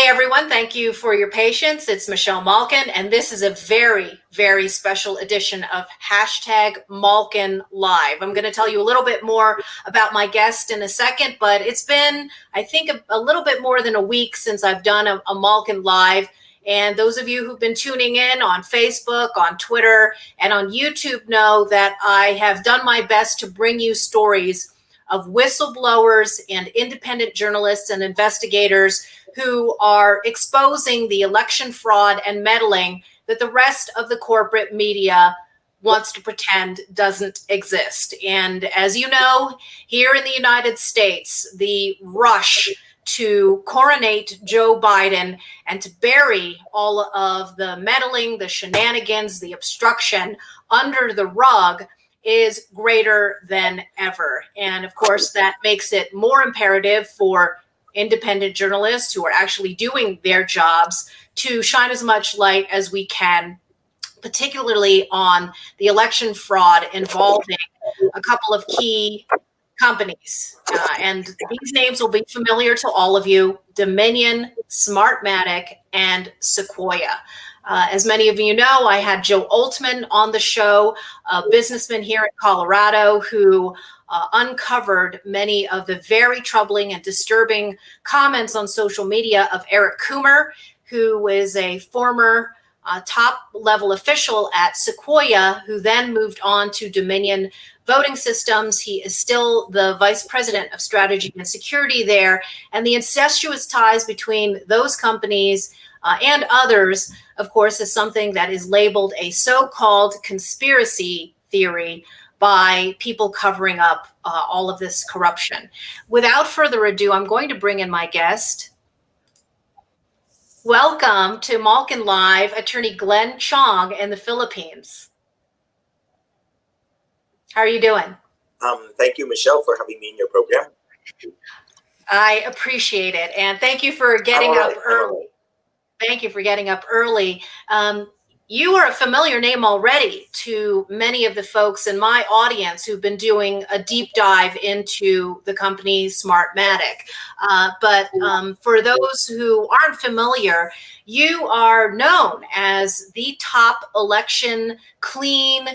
everyone. Thank you for your patience. It's Michelle Malkin, and this is a very, very special edition of #Malkin Live. I'm going to tell you a little bit more about my guest in a second, but it's been, I think, a little bit more than a week since I've done a Malkin Live. And those of you who've been tuning in on Facebook, on Twitter, and on YouTube know that I have done my best to bring you stories of whistleblowers and independent journalists and investigators who are exposing the election fraud and meddling that the rest of the corporate media wants to pretend doesn't exist. And as you know, here in the United States, the rush to coronate Joe Biden and to bury all of the meddling, the shenanigans, the obstruction under the rug is greater than ever. And of course, that makes it more imperative for independent journalists who are actually doing their jobs to shine as much light as we can, particularly on the election fraud involving a couple of key companies. And these names will be familiar to all of you: Dominion, Smartmatic, and Sequoia. As many of you know, I had Joe Altman on the show, a businessman here in Colorado who uncovered many of the very troubling and disturbing comments on social media of Eric Coomer, who is a former top-level official at Sequoia, who then moved on to Dominion Voting Systems. He is still the vice president of strategy and security there, and the incestuous ties between those companies and others, of course, is something that is labeled a so-called conspiracy theory by people covering up all of this corruption. Without further ado, I'm going to bring in my guest. Welcome to Malkin Live, Attorney Glenn Chong in the Philippines. How are you doing? Thank you, Michelle, for having me in your program. I appreciate it, and thank you for getting up early. Thank you for getting up early. You are a familiar name already to many of the folks in my audience who've been doing a deep dive into the company Smartmatic. But for those who aren't familiar, you are known as the top election clean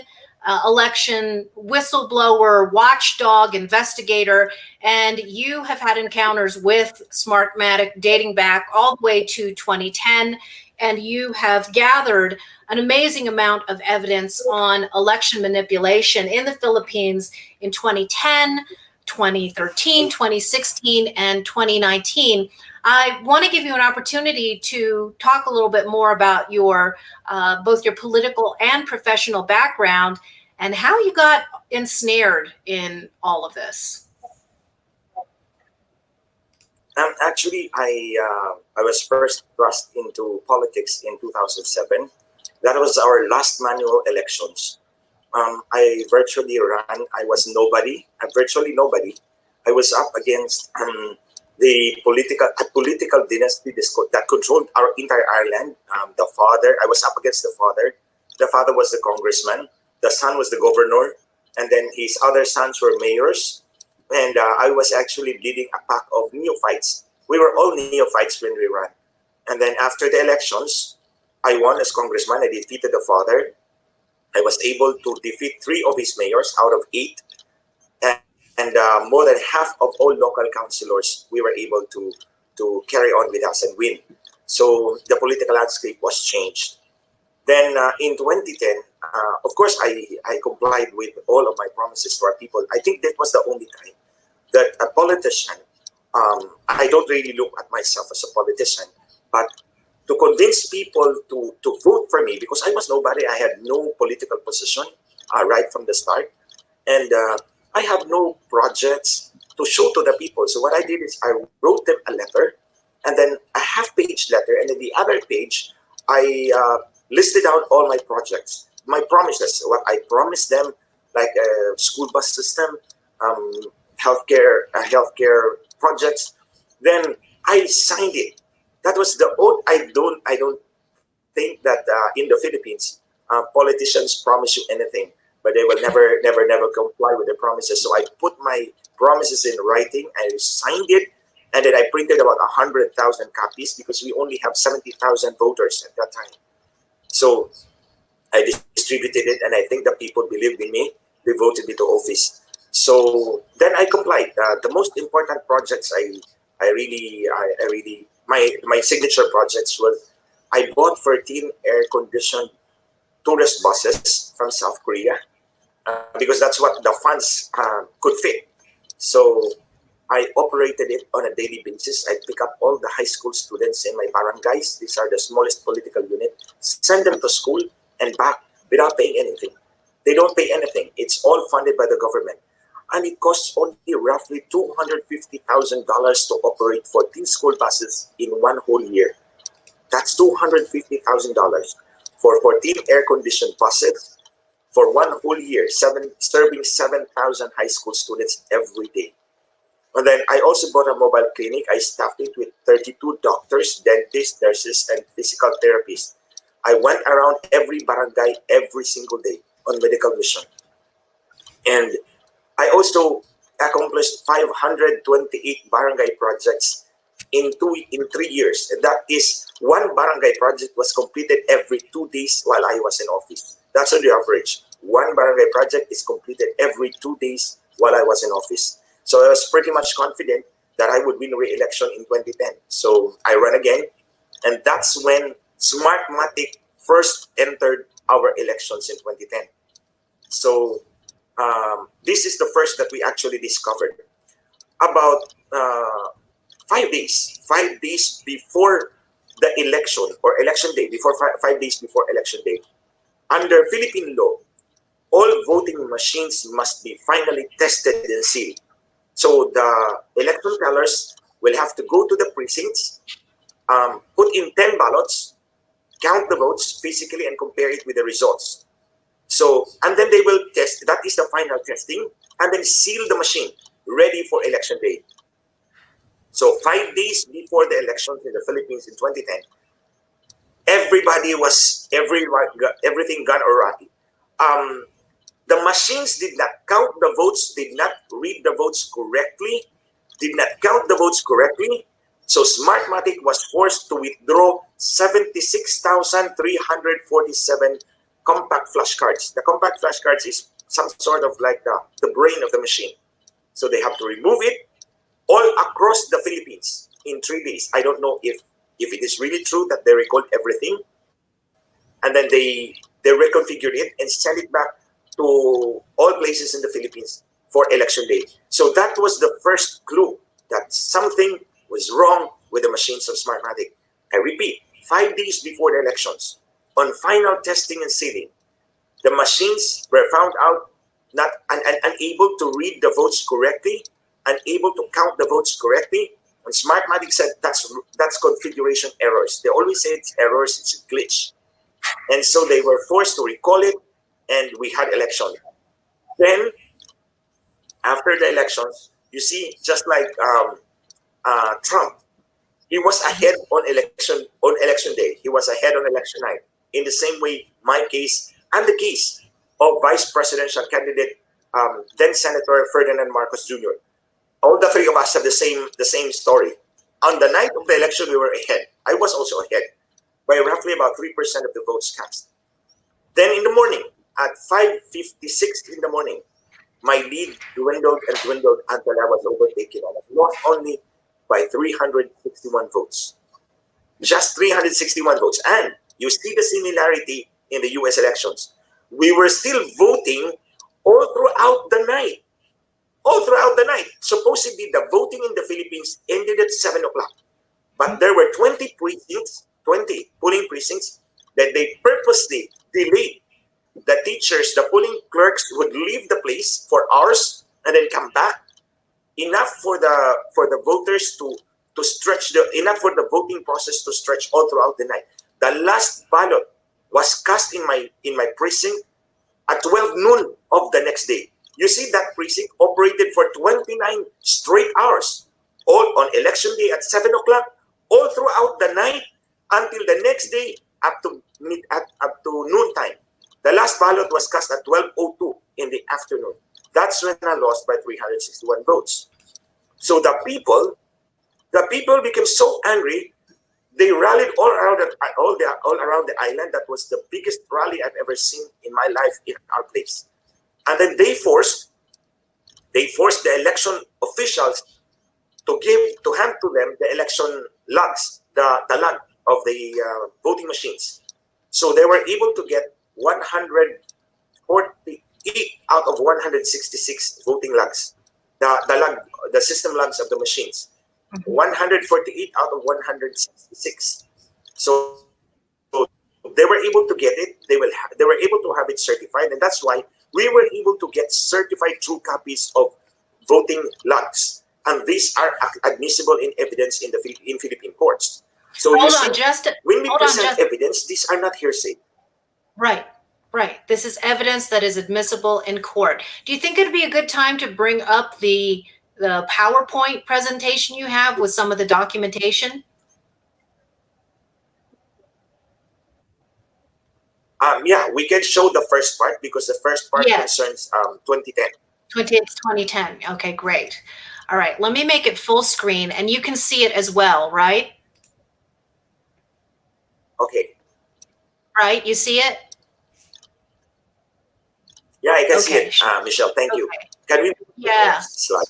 election whistleblower, watchdog, investigator, and you have had encounters with Smartmatic dating back all the way to 2010, and you have gathered an amazing amount of evidence on election manipulation in the Philippines in 2010, 2013, 2016, and 2019. I want to give you an opportunity to talk a little bit more about your both your political and professional background and how you got ensnared in all of this. Actually, I was first thrust into politics in 2007. That was our last manual elections. I virtually ran. I was nobody, virtually nobody. I was up against the political dynasty that controlled our entire Ireland. The father, I was up against the father. The father was the congressman. The son was the governor. And then his other sons were mayors. And I was actually leading a pack of neophytes. We were all neophytes when we ran. And then after the elections, I won as congressman. I defeated the father. I was able to defeat 3 of his mayors out of 8. And more than half of all local councillors, we were able to carry on with us and win. So the political landscape was changed. Then in 2010, of course, I complied with all of my promises to our people. I think that was the only time that a politician, I don't really look at myself as a politician, but to convince people to vote for me, because I was nobody, I had no political position right from the start. And I have no projects to show to the people. So what I did is I wrote them a letter, and then a half-page letter, and then the other page, I listed out all my projects, my promises, what I promised them, like a school bus system, healthcare projects. Then I signed it. That was the oath. I don't think that in the Philippines, politicians promise you anything, but they will never comply with their promises. So I put my promises in writing. I signed it, And then I printed about 100,000 copies because we only have 70,000 voters at that time. So I distributed it, and I think the people believed in me. They voted me to office. So then I complied. The most important projects I really my signature projects was I bought 13 air-conditioned tourist buses from South Korea because that's what the funds could fit. So I operated it on a daily basis. I pick up all the high school students in my barangays. These are the smallest political unit. Send them to school and back without paying anything. They don't pay anything. It's all funded by the government. And it costs only roughly $250,000 to operate 14 school buses in one whole year. That's $250,000 for 14 air-conditioned buses for one whole year, serving 7,000 high school students every day. And then I also bought a mobile clinic. I staffed it with 32 doctors, dentists, nurses, and physical therapists. I went around every barangay every single day on medical mission. And I also accomplished 528 barangay projects in 3 years. And that is one barangay project was completed every 2 days while I was in office. That's on the average. One barangay project is completed every 2 days while I was in office. So I was pretty much confident that I would win re-election in 2010. So I ran again, and that's when Smartmatic first entered our elections in 2010. So this is the first that we actually discovered. About 5 days before the election, or election day, before 5 days before election day, under Philippine law, all voting machines must be finally tested and sealed. So the election tellers will have to go to the precincts, put in 10 ballots, count the votes physically, and compare it with the results. So, and then they will test, that is the final testing, and then seal the machine, ready for election day. So 5 days before the elections in the Philippines in 2010, everything gone already. The machines did not count the votes, did not read the votes correctly, did not count the votes correctly. So Smartmatic was forced to withdraw 76,347 compact flashcards. The compact flashcards is some sort of like the brain of the machine. So they have to remove it all across the Philippines in 3 days. I don't know if it is really true that they recalled everything, and then they reconfigured it and sent it back to all places in the Philippines for election day. So that was the first clue that something was wrong with the machines of Smartmatic. I repeat, 5 days before the elections, on final testing and sealing, the machines were found out not unable to read the votes correctly, unable to count the votes correctly. And Smartmatic said that's configuration errors. They always say it's errors, it's a glitch. And so they were forced to recall it, and we had election. Then, after the elections, you see, just like Trump, he was ahead on election day. He was ahead on election night. In the same way, my case and the case of vice presidential candidate, then Senator Ferdinand Marcos Jr. All the three of us have the same story. On the night of the election, we were ahead. I was also ahead by roughly about 3% of the votes cast. Then in the morning, at 5:56 in the morning, my lead dwindled and dwindled until I was overtaken. I was lost only by 361 votes. Just 361 votes. And you see the similarity in the US elections. We were still voting all throughout the night. All throughout the night. Supposedly, the voting in the Philippines ended at 7 o'clock. But there were 20 precincts, 20 polling precincts, that they purposely delayed. The teachers, the polling clerks would leave the place for hours and then come back. Enough for the voters to stretch enough for the voting process to stretch all throughout the night. The last ballot was cast in my precinct at 12 noon of the next day. You see, that precinct operated for 29 straight hours, all on election day at 7 o'clock, all throughout the night until the next day up to noon time. The last ballot was cast at 12:02 in the afternoon. That's when I lost by 361 votes. So the people The people became so angry, they rallied all around the island. That was the biggest rally I've ever seen in my life in our place. And then they forced the election officials to hand to them the election logs, the log of the voting machines. So they were able to get 148 out of 166 voting logs, the system logs of the machines. 148 out of 166. So they were able to get it. They were able to have it certified, and that's why we were able to get certified true copies of voting logs, and these are admissible in evidence in Philippine courts. So Hold you on, see, when we hold on, present evidence, these are not hearsay. Right, right. This is evidence that is admissible in court. Do you think it'd be a good time to bring up the PowerPoint presentation you have with some of the documentation? Yeah, we can show the first part because the first part Yes. concerns 2010. 2010. Okay, great. All right, let me make it full screen and you can see it as well, right? Okay. Right, you see it? Yeah, I can see Okay. it, Michelle. Thank you. Okay. Can we move to the Yeah. next slide?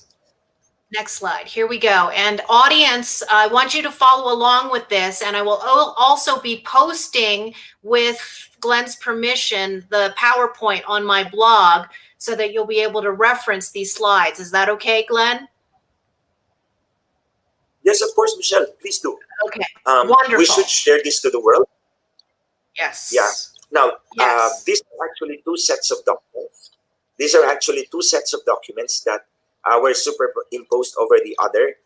Next slide. Here we go. And audience, I want you to follow along with this, and I will also be posting, with Glenn's permission, the PowerPoint on my blog so that you'll be able to reference these slides. Is that okay, Glenn? Yes, of course, Michelle. Please do. Okay. We Wonderful. should share this to the world. Yes. Yeah. Now, Yes. these are actually two sets of documents. These are actually two sets of documents that were superimposed over the other.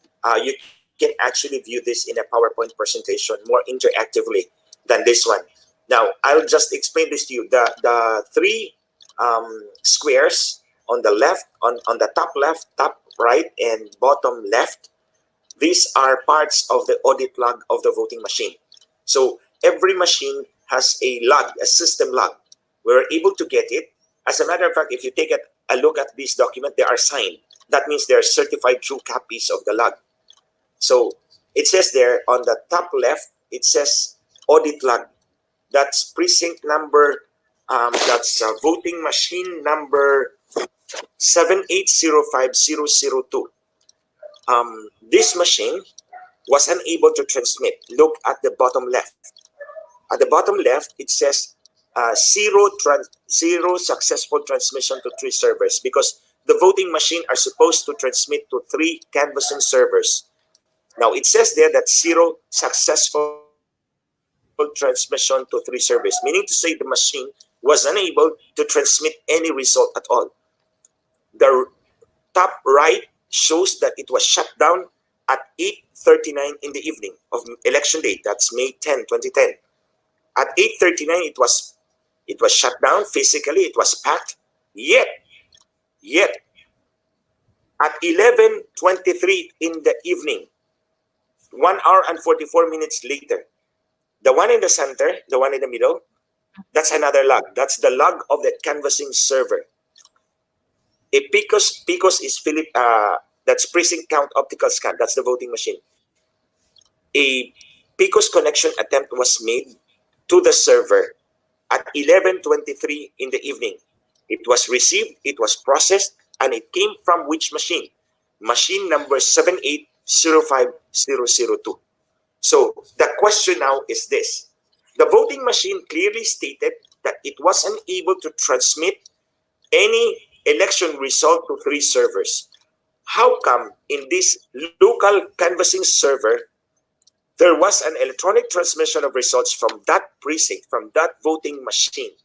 You can actually view this in a PowerPoint presentation more interactively than this one. Now, I'll just explain this to you. The three squares on the left, on the top left, top right, and bottom left, these are parts of the audit log of the voting machine. So every machine has a log, a system log. We're able to get it. As a matter of fact, if you take a look at this document, they are signed. That means they're certified true copies of the log. So it says there on the top left, it says audit log. That's precinct number, that's voting machine number 7805002. This machine was unable to transmit. Look at the bottom left. At the bottom left, it says zero successful transmission to 3 servers, because the voting machine are supposed to transmit to 3 canvassing servers. Now, it says there that 0 successful transmission to 3 servers, meaning to say the machine was unable to transmit any result at all. The top right shows that it was shut down at 8:39 in the evening of election day. That's May 10, 2010. At 8:39, it was shut down physically. It was packed. Yet, at 11:23 in the evening, 1 hour and 44 minutes later, the one in the center, the one in the middle, that's another log. That's the log of the canvassing server. A PICOS is that's precinct count optical scan. That's the voting machine. A PICOS connection attempt was made to the server at 11:23 in the evening. It was received, it was processed, and it came from which machine? Machine number 7805002. So the question now is this. The voting machine clearly stated that it was unable to transmit any election result to 3 servers. How come in this local canvassing server, there was an electronic transmission of results from that precinct, from that voting machine,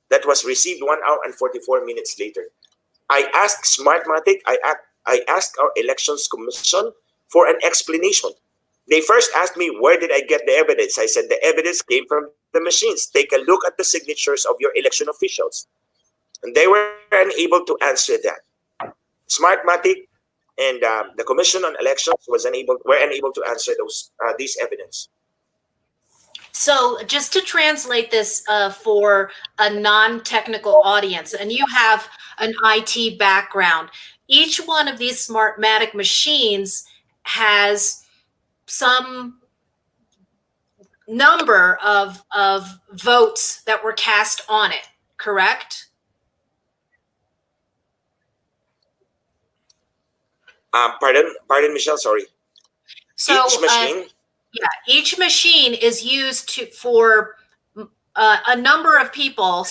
that was received 1 hour and 44 minutes later? I asked Smartmatic, I asked our elections commission for an explanation. They first asked me, where did I get the evidence? I said, the evidence came from the machines. Take a look at the signatures of your election officials. And they were unable to answer that. Smartmatic and the Commission on Elections were unable to answer these evidence. So just to translate this for a non-technical audience, and you have an IT background, each one of these Smartmatic machines has some number of votes that were cast on it, correct? Pardon, Michelle. Sorry. So Each machine. yeah, each machine is used for a number of people,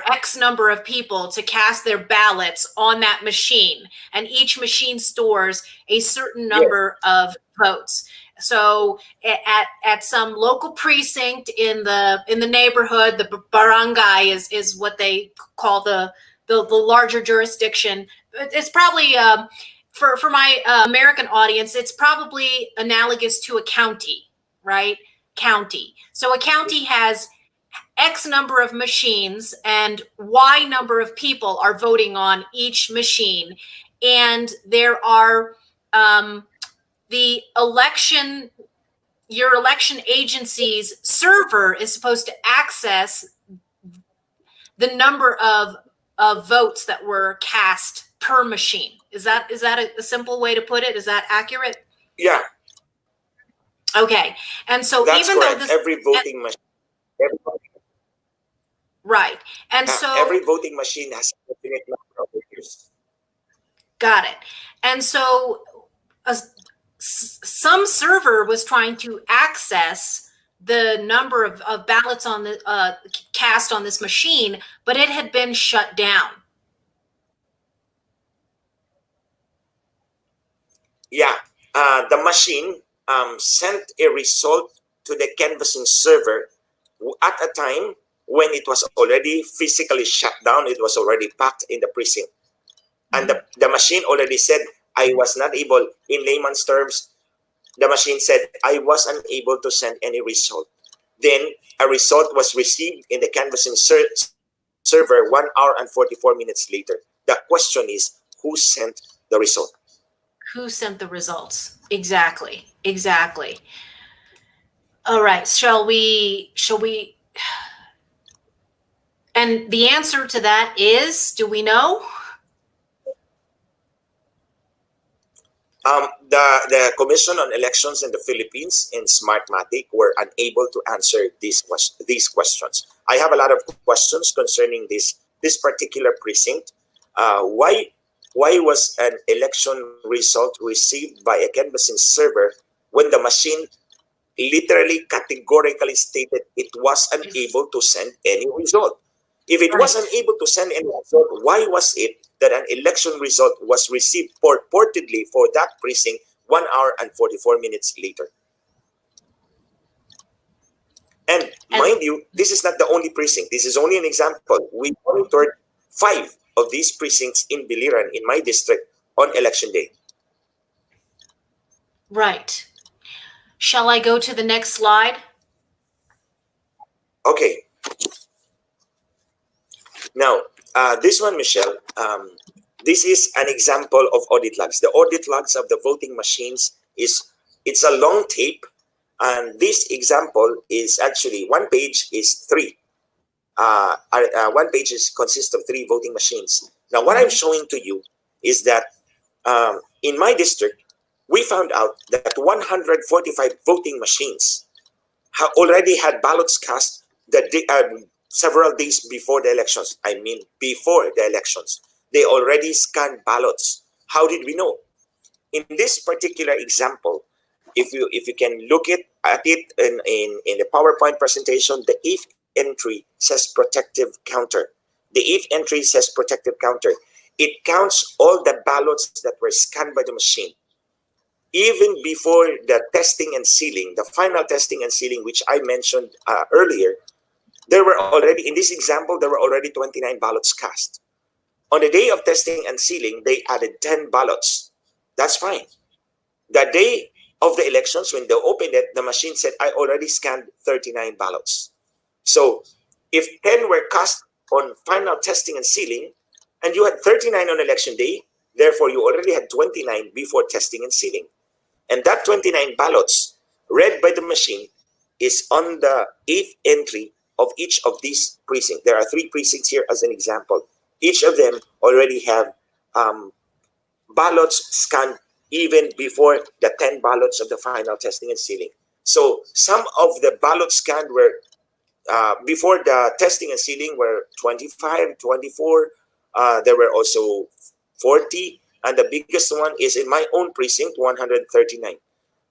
X number of people to cast their ballots on that machine. And each machine stores a certain number of votes. So at some local precinct in the neighborhood, the barangay is what they call the larger jurisdiction. It's probably for my American audience, it's probably analogous to a county, right? County. So a county has X number of machines and Y number of people are voting on each machine. And there are the election, your election agency's server is supposed to access the number of votes that were cast per machine. Is that a simple way to put it? Is that accurate? Yeah. Okay. And so that's even correct. though this Every voting machine. Right. And so every voting machine has a definite number of voters. Got it. And so some server was trying to access the number of ballots on the cast on this machine, but it had been shut down. Yeah. The machine sent a result to the canvassing server at a time when it was already physically shut down. It was already packed in the precinct. And the machine already said, I was not able, in layman's terms, the machine said, I was unable to send any result. Then a result was received in the canvassing server 1 hour and 44 minutes later. The question is, who sent the result? Who sent the results? Exactly. All right. Shall we? And the answer to that is, do we know? The Commission on Elections in the Philippines and Smartmatic were unable to answer these questions. I have a lot of questions concerning this particular precinct. Why was an election result received by a canvassing server when the machine literally categorically stated it was unable to send any result? If it was unable to send any result, why was it that an election result was received purportedly for that precinct 1 hour and 44 minutes later? And mind you, this is not the only precinct. This is only an example. We monitored 5 of these precincts in Biliran, in my district, on election day. Right. Shall I go to the next slide? Okay. Now, this one, Michelle, this is an example of audit logs. The audit logs of the voting machines it's a long tape, and this example is actually one page is 3. One page consists of 3 voting machines. Now, what I'm showing to you is that in my district, we found out that 145 voting machines already had ballots cast several days before the elections. I mean, before the elections. They already scanned ballots. How did we know? In this particular example, if you can look at it in the PowerPoint presentation, the if entry says protective counter. The if entry says protective counter. It counts all the ballots that were scanned by the machine. Even before the testing and sealing, the final testing and sealing, which I mentioned earlier, there were already, in this example, there were already 29 ballots cast. On the day of testing and sealing, they added 10 ballots. That's fine. The day of the elections, when they opened it, the machine said, I already scanned 39 ballots. So if 10 were cast on final testing and sealing, and you had 39 on election day, therefore you already had 29 before testing and sealing. And that 29 ballots read by the machine is on the 8th entry of each of these precincts. There are 3 precincts here as an example. Each of them already have ballots scanned even before the 10 ballots of the final testing and sealing. So some of the ballots scanned were before the testing and sealing were 25, 24. There were also 40, and the biggest one is in my own precinct, 139. It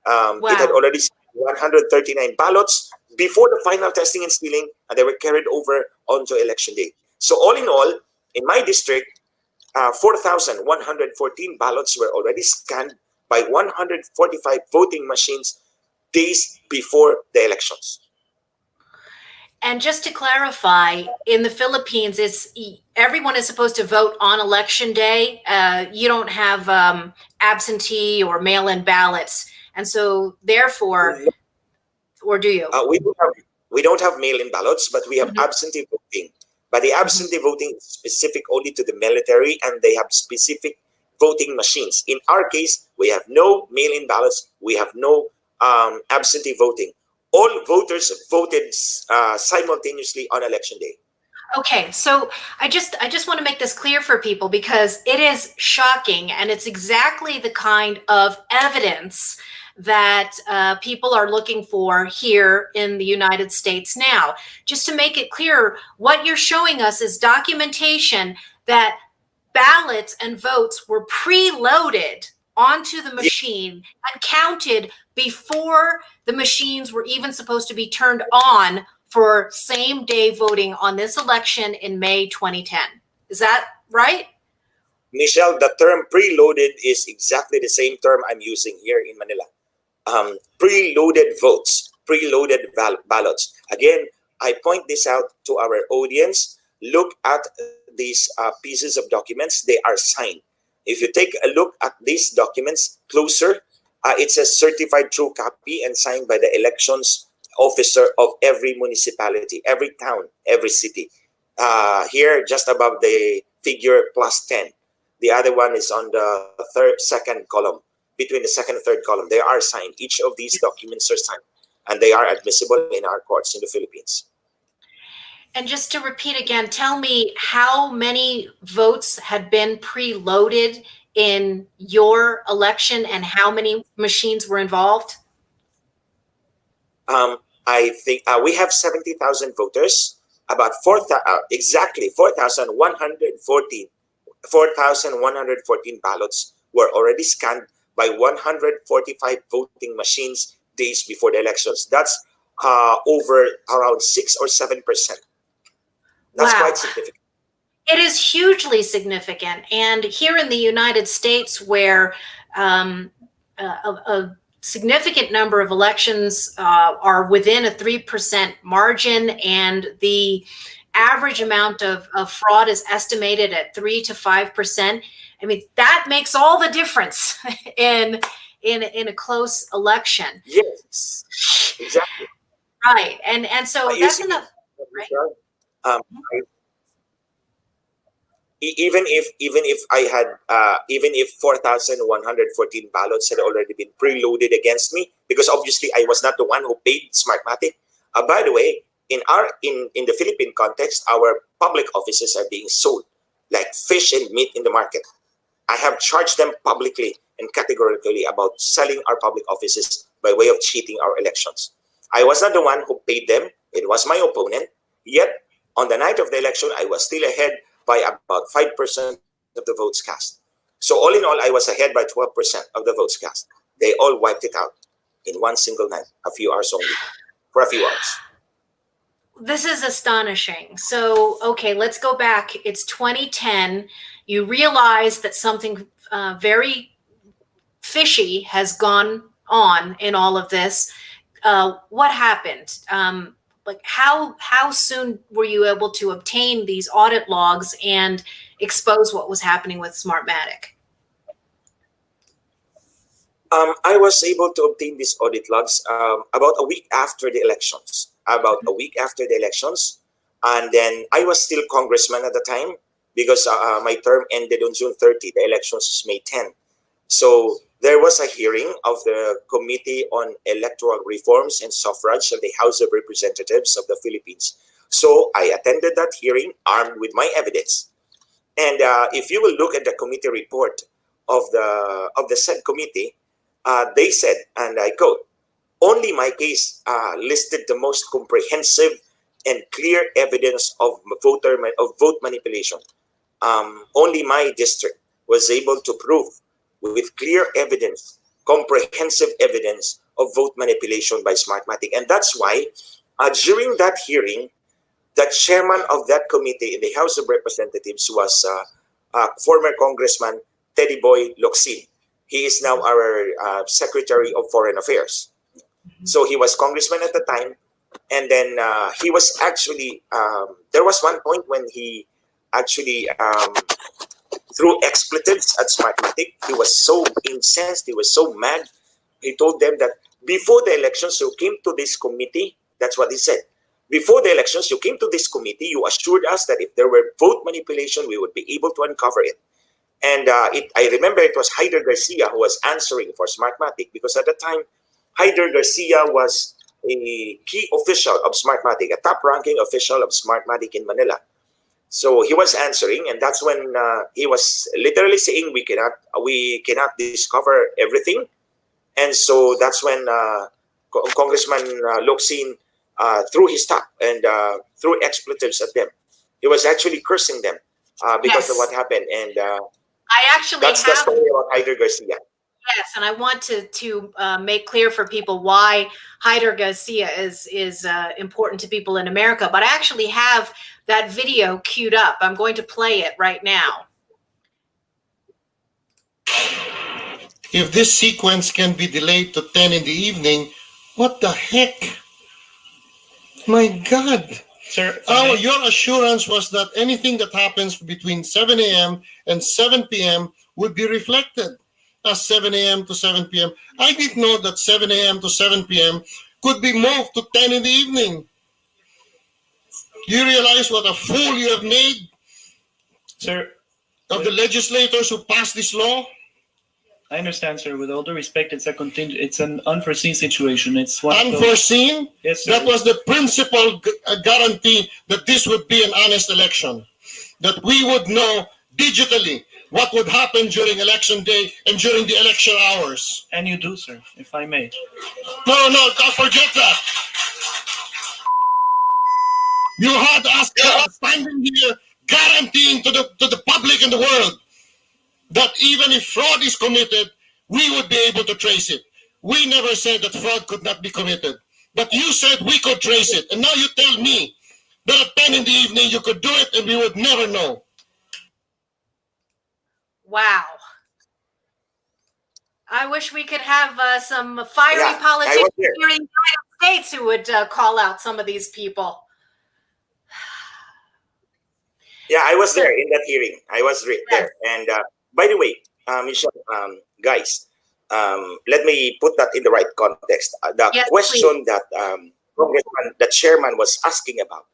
had Wow. already 139 ballots before the final testing and sealing, and they were carried over onto election day. So all in all, in my district, 4,114 ballots were already scanned by 145 voting machines days before the elections. And just to clarify, in the Philippines, everyone is supposed to vote on election day. You don't have absentee or mail-in ballots, and so therefore, or do you? We don't have mail-in ballots, but we have Mhm. absentee voting. But the absentee voting is specific only to the military, and they have specific voting machines. In our case, we have no mail-in ballots. We have no absentee voting. All voters voted simultaneously on election day. Okay, so I just want to make this clear for people because it is shocking, and it's exactly the kind of evidence that people are looking for here in the United States now. Just to make it clear, what you're showing us is documentation that ballots and votes were preloaded onto the machine and counted before the machines were even supposed to be turned on for same day voting on this election in May 2010. Is that right? Michelle, the term preloaded is exactly the same term I'm using here in Manila. Preloaded votes, preloaded ballots. Again, I point this out to our audience. Look at these pieces of documents. They are signed. If you take a look at these documents closer, it says certified true copy and signed by the elections officer of every municipality, every town, every city. Here, just above the figure +10. The other one is on the second column, between the second and third column. They are signed. Each of these documents are signed, and they are admissible in our courts in the Philippines. And just to repeat again, tell me how many votes had been preloaded in your election and how many machines were involved? I think we have 70,000 voters. About exactly 4,114 ballots were already scanned by 145 voting machines days before the elections. That's over around 6 or 7%. That's Wow. quite significant. It is hugely significant. And here in the United States, where a significant number of elections are within a 3% margin, and the average amount of fraud is estimated at 3 to 5%. I mean, that makes all the difference in a close election. Yes, exactly. Right. And so You that's see, enough. Right. um, even if I had even if 4,114 ballots had already been preloaded against me, because obviously I was not the one who paid Smartmatic. By the way, in the Philippine context, our public offices are being sold like fish and meat in the market. I have charged them publicly and categorically about selling our public offices by way of cheating our elections. I was not the one who paid them. It was my opponent. Yet, on the night of the election, I was still ahead by about 5% of the votes cast. So all in all, I was ahead by 12% of the votes cast. They all wiped it out in one single night, a few hours only, for a few hours. This is astonishing. So, okay, let's go back. It's 2010. You realize that something very fishy has gone on in all of this. What happened? Like how soon were you able to obtain these audit logs and expose what was happening with Smartmatic? I was able to obtain these audit logs about a week after the elections. About a week after the elections, and then I was still congressman at the time because my term ended on June 30. The elections was May 10. So there was a hearing of the Committee on Electoral Reforms and Suffrage of the House of Representatives of the Philippines. So I attended that hearing armed with my evidence. And if you will look at the committee report, of the said committee, they said, and I quote, "Only my case listed the most comprehensive and clear evidence of vote manipulation. Only my district was able to prove with clear evidence, comprehensive evidence of vote manipulation by Smartmatic." And that's why during that hearing, the chairman of that committee in the House of Representatives was former Congressman Teddy Boy Locsin. He is now our Secretary of Foreign Affairs. So he was congressman at the time, and then he was actually, there was one point when he actually threw expletives at Smartmatic. He was so incensed, he was so mad. He told them that before the elections, you came to this committee. That's what he said. Before the elections, you came to this committee. You assured us that if there were vote manipulation, we would be able to uncover it. And I remember it was Hyder Garcia who was answering for Smartmatic, because at the time, Hyder Garcia was a key official of Smartmatic, a top-ranking official of Smartmatic in Manila. So he was answering, and that's when he was literally saying we cannot discover everything. And so that's when Congressman Locsin threw his top and threw expletives at them. He was actually cursing them because of what happened. And I actually that's the story about Hyder Garcia. Yes, and I want to make clear for people why Hyder Garcia is important to people in America. But I actually have that video queued up. I'm going to play it right now. If this sequence can be delayed to 10 in the evening, what the heck? My God. Sir, Your assurance was that anything that happens between 7 a.m. and 7 p.m. would be reflected as 7 a.m. to 7 p.m. I didn't know that 7 a.m. to 7 p.m. could be moved to 10 in the evening. You realize what a fool you have made, sir, of the legislators who passed this law? I understand, sir. With all due respect, it's an unforeseen situation. It's one Unforeseen? Yes, sir. That was the principal guarantee that this would be an honest election. That we would know digitally what would happen during election day and during the election hours. And you do, sir, if I may. No, don't forget that. You had us standing here guaranteeing to the public and the world that even if fraud is committed, we would be able to trace it. We never said that fraud could not be committed. But you said we could trace it. And now you tell me that at 10 in the evening you could do it and we would never know. Wow. I wish we could have some fiery politicians here in the United States who would call out some of these people. Yeah, I was there in that hearing. I was there. And by the way, Michelle, guys, let me put that in the right context. The question that Congressman, the chairman was asking about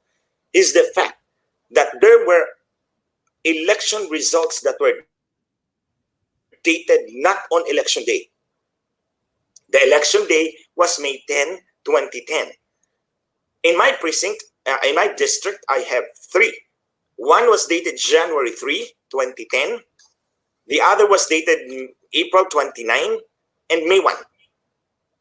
is the fact that there were election results that were dated not on election day. The election day was May 10, 2010. In my precinct, in my district, I have 3. One was dated January 3, 2010. The other was dated April 29 and May 1.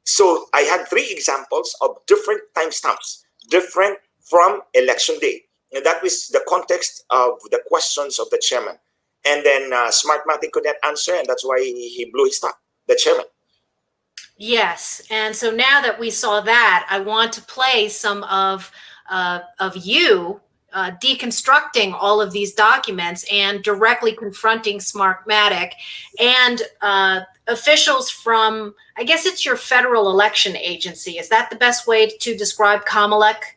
So I had 3 examples of different timestamps, different from election day. And that was the context of the questions of the chairman. And then Smartmatic could not answer, and that's why he blew his top, the chairman. Yes, and so now that we saw that, I want to play some of you deconstructing all of these documents and directly confronting Smartmatic and officials from, I guess it's your federal election agency. Is that the best way to describe COMELEC?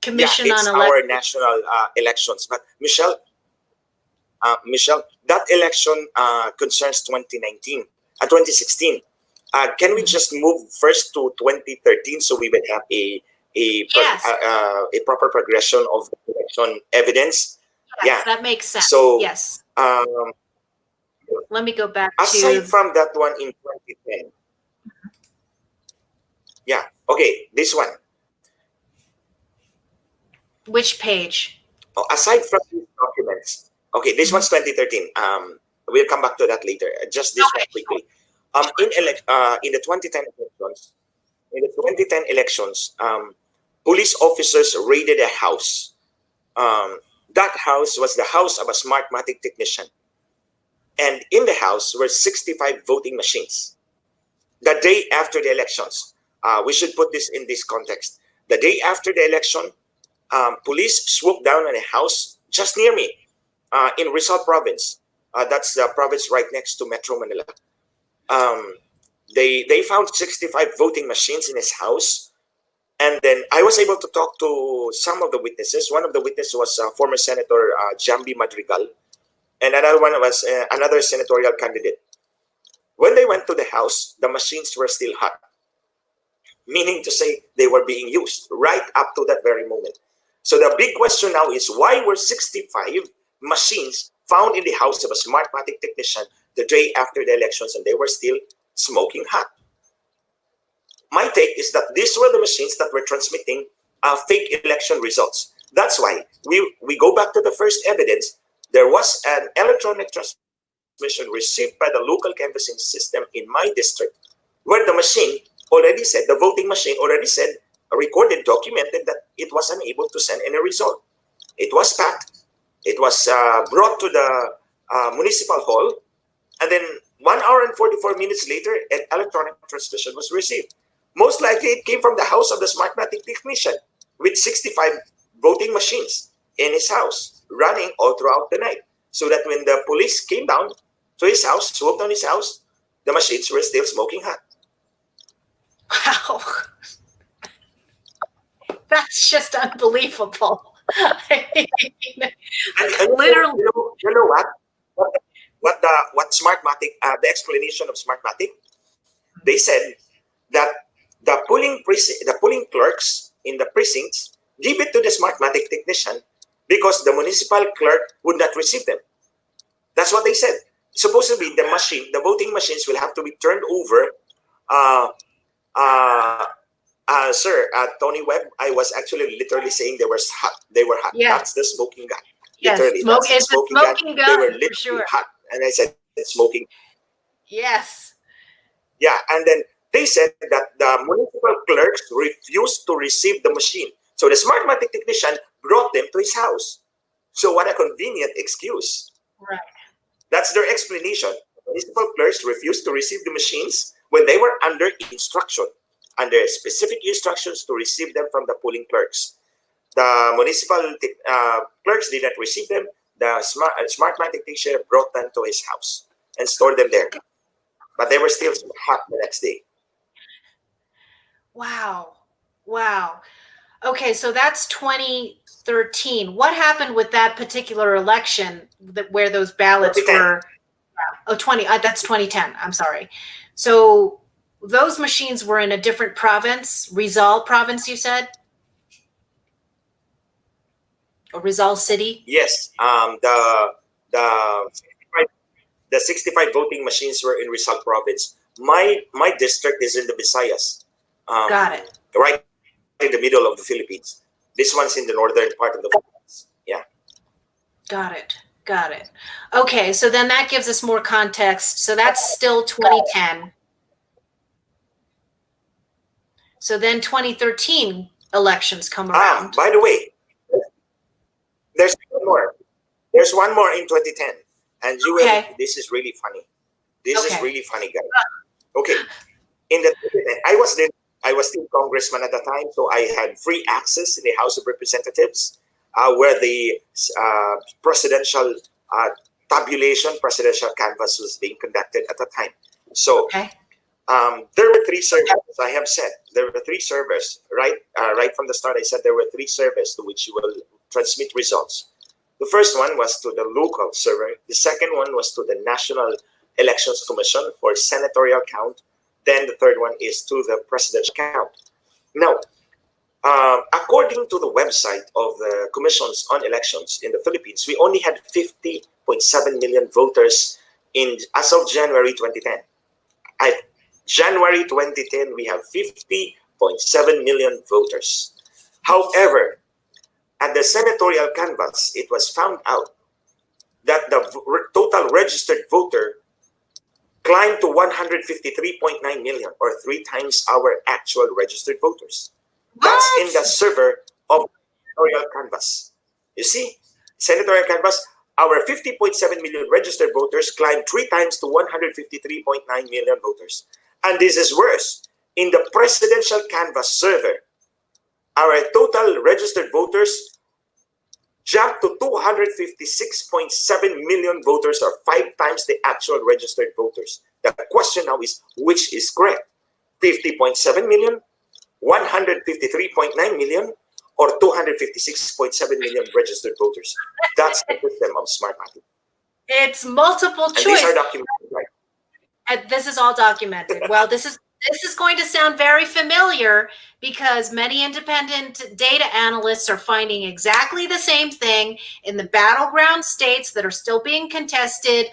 Commission it's on our national elections. But Michelle, that election concerns 2016. Can we just move first to 2013 so we would have a proper progression of the election evidence? Yes, that makes sense. So yes. Let me go back aside from that one in 2010. Yeah. Okay. This one. Which page? Aside from these documents, Okay, this one's 2013. We'll come back to that later. Just this one quickly. In the 2010 elections, police officers raided a house. That house was the house of a Smartmatic technician. And in the house were 65 voting machines. The day after the elections, we should put this in this context. The day after the election, police swooped down on a house just near me in Rizal province. That's the province right next to Metro Manila. They found 65 voting machines in his house. And then I was able to talk to some of the witnesses. One of the witnesses was former Senator Jambi Madrigal. And another one was another senatorial candidate. When they went to the house, the machines were still hot. Meaning to say they were being used right up to that very moment. So the big question now is, why were 65 machines found in the house of a Smartmatic technician the day after the elections and they were still smoking hot? My take is that these were the machines that were transmitting fake election results. That's why we go back to the first evidence. There was an electronic transmission received by the local canvassing system in my district where the machine already said, the voting machine already said, recorded, documented that it was unable to send any result. It was packed. It was brought to the municipal hall, and then 1 hour and 44 minutes later, an electronic transmission was received. Most likely, it came from the house of the Smartmatic technician with 65 voting machines in his house, running all throughout the night, so that when the police came down to his house, swooped on his house, the machines were still smoking hot. Wow. That's just unbelievable. And Literally. you know what Smartmatic, the explanation of Smartmatic, they said that the polling clerks in the precincts give it to the Smartmatic technician because the municipal clerk would not receive them. That's what they said. Supposedly, the voting machines will have to be turned over. Sir, Tony Webb, I was actually literally saying they were hot. They were hot. Yeah. That's the smoking gun. Yes, Literally, that's the smoking gun. They were literally for sure. hot. And I said, smoking. Yes. Yeah, and then they said that the municipal clerks refused to receive the machine. So the Smartmatic technician brought them to his house. So what a convenient excuse. Right. That's their explanation. Municipal clerks refused to receive the machines when they were under instruction, under specific instructions to receive them from the polling clerks. The municipal clerks did not receive them. The Smartmatic technician brought them to his house and stored them there. But they were still hot the next day. Wow. Wow. Okay, so that's 2013. What happened with that particular election where those ballots 2010. were? That's 2010. I'm sorry. So those machines were in a different province, Rizal province, you said? Or Rizal City? Yes. The 65 voting machines were in Rizal province. My district is in the Visayas. Got it. Right in the middle of the Philippines. This one's in the northern part of the Philippines. Yeah. Got it. Got it. Okay, so then that gives us more context. So that's still 2010. So then 2013 elections come around. By the way, there's one more. There's one more in 2010. And you will, this is really funny. This is really funny, guys. Okay. In the I was still congressman at the time, so I had free access in the House of Representatives, where the presidential presidential canvass was being conducted at the time. So there were 3 servers. I have said there were 3 servers. Right from the start, I said there were 3 servers to which you will transmit results. The first one was to the local server. The second one was to the National Elections Commission for senatorial count. Then the third one is to the presidential count. Now, according to the website of the Commissions on Elections in the Philippines, we only had 50.7 million voters as of January 2010. At January 2010, we have 50.7 million voters. However, at the senatorial canvass, it was found out that the total registered voter climbed to 153.9 million, or 3 times our actual registered voters. That's in the server of senatorial canvas. You see, senatorial canvas, our 50.7 million registered voters climbed 3 times to 153.9 million voters. And this is worse. In the presidential canvas server, our total registered voters jumped to 256.7 million voters, or 5 times the actual registered voters. The question now is, which is correct? 50.7 million, 153.9 million, or 256.7 million registered voters? That's the system of Smartmatic. It's multiple choice. And these are documented, right? And this is all documented. Well, this is going to sound very familiar, because many independent data analysts are finding exactly the same thing in the battleground states that are still being contested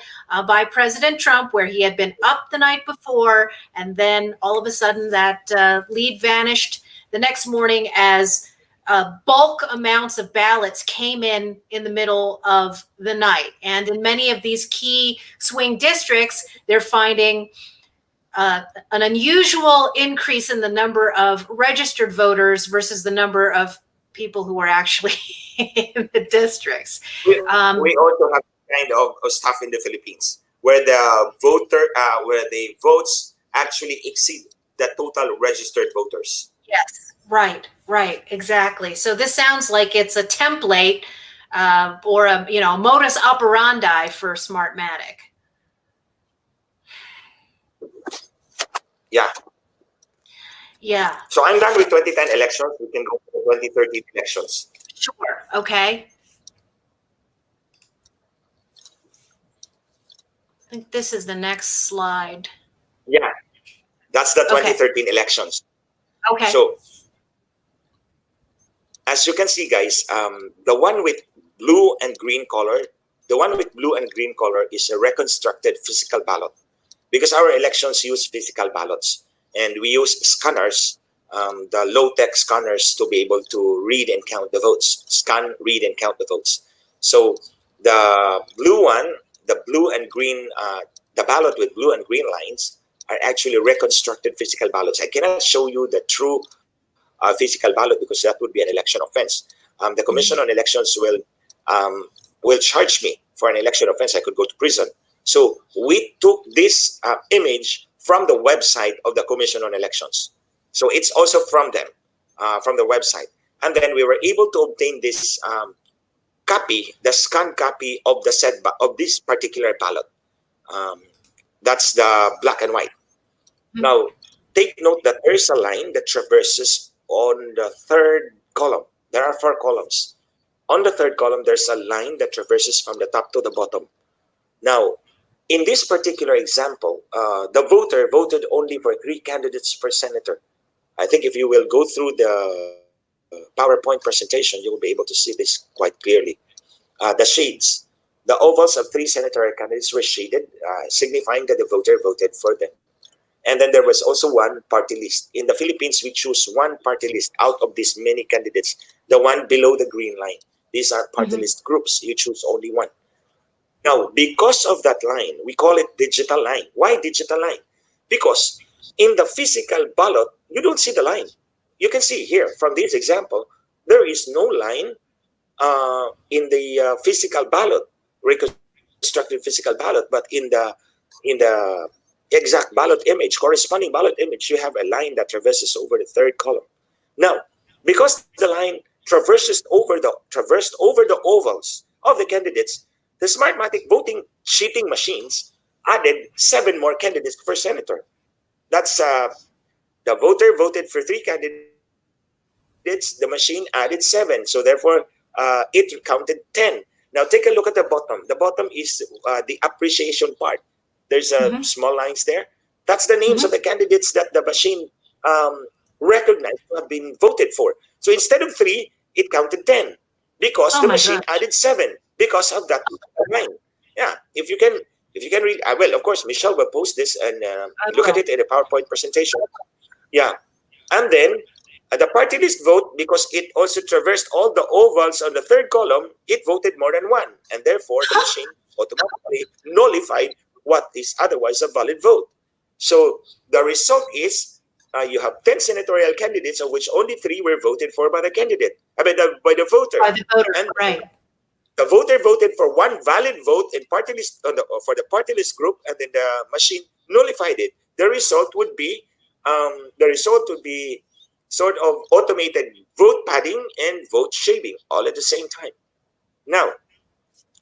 by President Trump, where he had been up the night before, and then all of a sudden that lead vanished the next morning as bulk amounts of ballots came in the middle of the night. And in many of these key swing districts, they're finding an unusual increase in the number of registered voters versus the number of people who are actually in the districts. We also have kind of stuff in the Philippines where the votes actually exceed the total registered voters. Yes, right, exactly. So this sounds like it's a template or a modus operandi for Smartmatic. Yeah. Yeah. So I'm done with 2010 elections. We can go to the 2013 elections. Sure. Okay. I think this is the next slide. Yeah. That's the 2013 elections. Okay. So as you can see, guys, the one with blue and green color, is a reconstructed physical ballot, because our elections use physical ballots, and we use scanners, the low-tech scanners, to be able to read and count the votes. Scan, read, and count the votes. So the blue one, the ballot with blue and green lines are actually reconstructed physical ballots. I cannot show you the true physical ballot, because that would be an election offense. The Commission on Elections will charge me for an election offense. I could go to prison. So we took this image from the website of the Commission on Elections. So it's also from them, from the website. And then we were able to obtain this copy, the scanned copy of this particular ballot. That's the black and white. Now, take note that there is a line that traverses on the third column. There are 4 columns. On the third column, there's a line that traverses from the top to the bottom. Now, in this particular example, the voter voted only for 3 candidates for senator. I think if you will go through the PowerPoint presentation, you will be able to see this quite clearly. The shades, the ovals of 3 senatorial candidates were shaded, signifying that the voter voted for them. And then there was also one party list. In the Philippines, we choose one party list out of these many candidates, the one below the green line. These are party list groups. You choose only one. Now, because of that line, we call it digital line. Why digital line? Because in the physical ballot, you don't see the line. You can see here from this example, there is no line in the physical ballot, reconstructed physical ballot, but in the exact ballot image, corresponding ballot image, you have a line that traverses over the third column. Now, because the line traversed over the ovals of the candidates, the Smartmatic voting cheating machines added 7 more candidates for senator. That's the voter voted for 3 candidates. The machine added 7, so therefore it counted 10. Now take a look at the bottom. The bottom is the appreciation part. There's small lines there. That's the names of the candidates that the machine recognized to have been voted for. So instead of 3, it counted 10 because the machine added 7 because of that line. Yeah, if you can read, well, of course, Michelle will post this and look at it in a PowerPoint presentation. Yeah, and then the party list vote, because it also traversed all the ovals on the third column, it voted more than 1, and therefore the machine automatically nullified what is otherwise a valid vote. So the result is you have 10 senatorial candidates, of which only 3 were voted for by the candidate, by the voter. By the voter, And right. the voter voted for one valid vote in party list for the party list group, and then the machine nullified it. The result would be sort of automated vote padding and vote shading all at the same time. Now,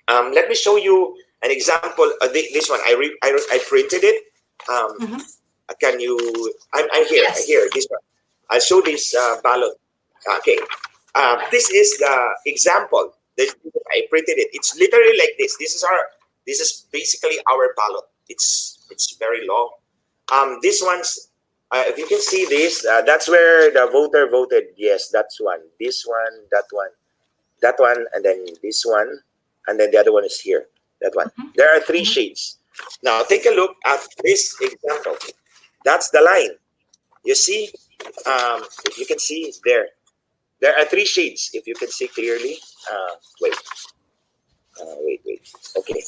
let me show you an example. This one I printed it. Can you? I'm here. Yes. Here, this one. I'll show this ballot. Okay. This is the example. I printed it. It's literally like this. This is basically our ballot. It's very long. This one's. If you can see this, that's where the voter voted. Yes, that's one. This one, that one, and then this one, and then the other one is here. That one. There are 3 shades. Now take a look at this example. That's the line. You see, if you can see, it's there. There are 3 shades. If you can see clearly. Wait. Okay.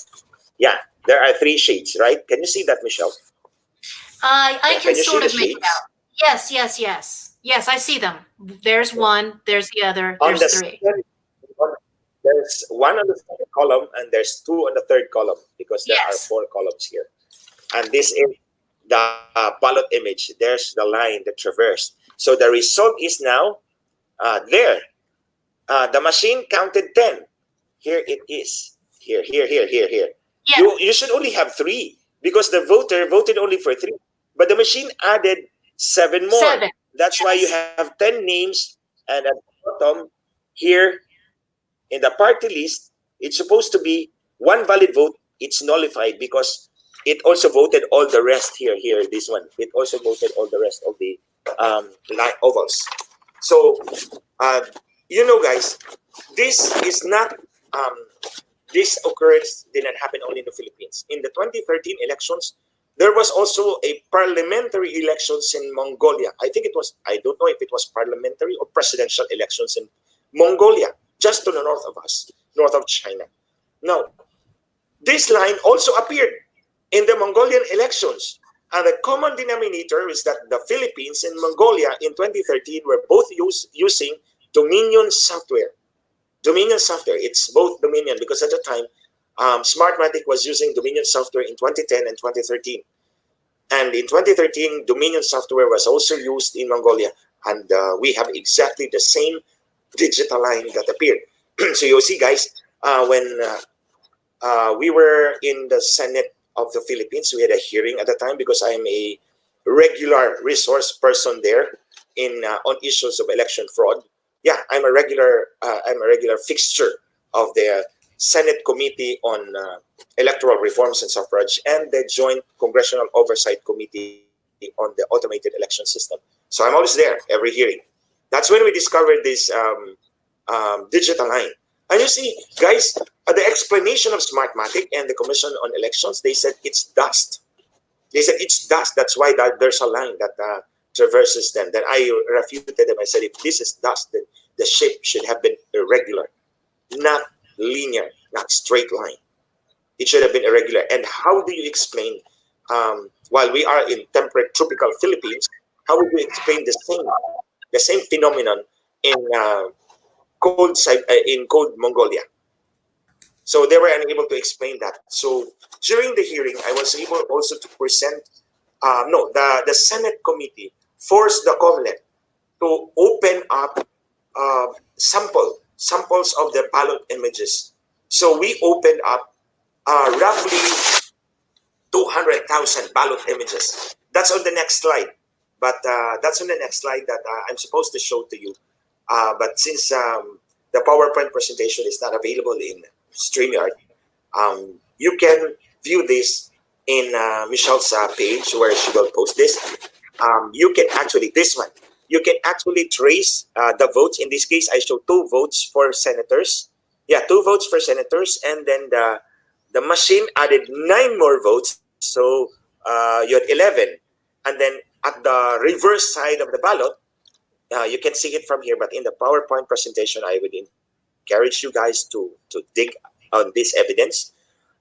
Yeah, there are 3 shades, right? Can you see that, Michelle? I can you sort see of the make it shades? out. Yes, I see them. There's one, there's the other, On the there's 3. there's 1 on the second column and there's 2 on the third column, because there Yes. are 4 columns here. And this is the ballot image. There's the line that traversed. So the result is now there. The machine counted 10. Here it is. Here. Yeah. You should only have 3, because the voter voted only for 3, but the machine added 7 more. 7. That's why you have 10 names, and at the bottom here in the party list, it's supposed to be 1 valid vote. It's nullified because it also voted all the rest here. This one. It also voted all the rest of the line ovals. So, guys, this is not. This occurrence did not happen only in the Philippines. In the 2013 elections, there was also a parliamentary elections in Mongolia. I don't know if it was parliamentary or presidential elections in Mongolia, just to the north of us, north of China. Now, this line also appeared in the Mongolian elections. And the common denominator is that the Philippines and Mongolia in 2013 were both using Dominion software. Dominion software, it's both Dominion, because at the time, Smartmatic was using Dominion software in 2010 and 2013. And in 2013, Dominion software was also used in Mongolia. And we have exactly the same digital line that appeared. So you'll see, guys, when we were in the Senate of the Philippines, we had a hearing at the time, because I am a regular resource person there on issues of election fraud. Yeah, I'm a regular fixture of the Senate Committee on Electoral Reforms and Suffrage and the Joint Congressional Oversight Committee on the Automated Election System. So I'm always there every hearing. That's when we discovered this digital line. And you see, guys, the explanation of Smartmatic and the Commission on Elections, they said it's dust. That's why there's a line that traverses them. Then I refuted them. I said, if this is dust, then the shape should have been irregular, not linear, not straight line. It should have been irregular. And how do you explain, while we are in temperate tropical Philippines, how would you explain the same phenomenon in cold Mongolia? So they were unable to explain that. So during the hearing, I was able also to present. The Senate committee forced the COMELEC to open up samples of the ballot images. So we opened up roughly 200,000 ballot images. That's on the next slide. But that's on the next slide that I'm supposed to show to you. But since the PowerPoint presentation is not available in StreamYard, you can view this in Michelle's page, where she will post this. You can actually, this one, you can actually trace the votes. In this case, I show 2 votes for senators. Yeah, 2 votes for senators. And then the machine added 9 more votes. So you had 11. And then at the reverse side of the ballot, you can see it from here. But in the PowerPoint presentation, I would encourage you guys to dig on this evidence.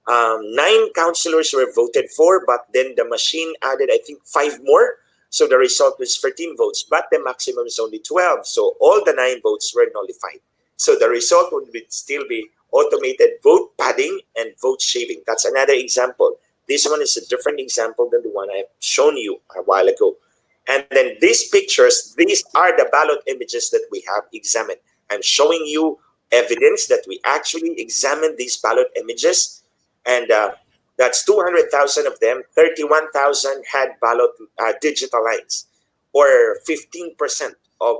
9 councillors were voted for, but then the machine added, I think, 5 more. So the result was 13 votes, but the maximum is only 12. So all the 9 votes were nullified. So the result would still be automated vote padding and vote shaving. That's another example. This one is a different example than the one I've shown you a while ago. And then these pictures, these are the ballot images that we have examined. I'm showing you evidence that we actually examined these ballot images. And that's 200,000 of them. 31,000 had ballot digital lines, or 15% of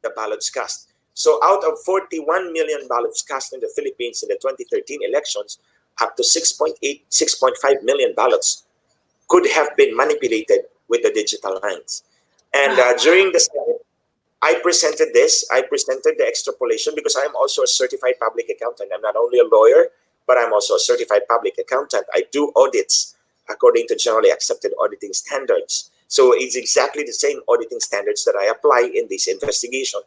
the ballots cast. So out of 41 million ballots cast in the Philippines in the 2013 elections, up to 6.8, 6.5 million ballots could have been manipulated with the digital lines. And during the Senate, I presented this. I presented the extrapolation because I'm also a certified public accountant. I'm not only a lawyer, but I'm also a certified public accountant. I do audits according to generally accepted auditing standards. So it's exactly the same auditing standards that I apply in this investigation.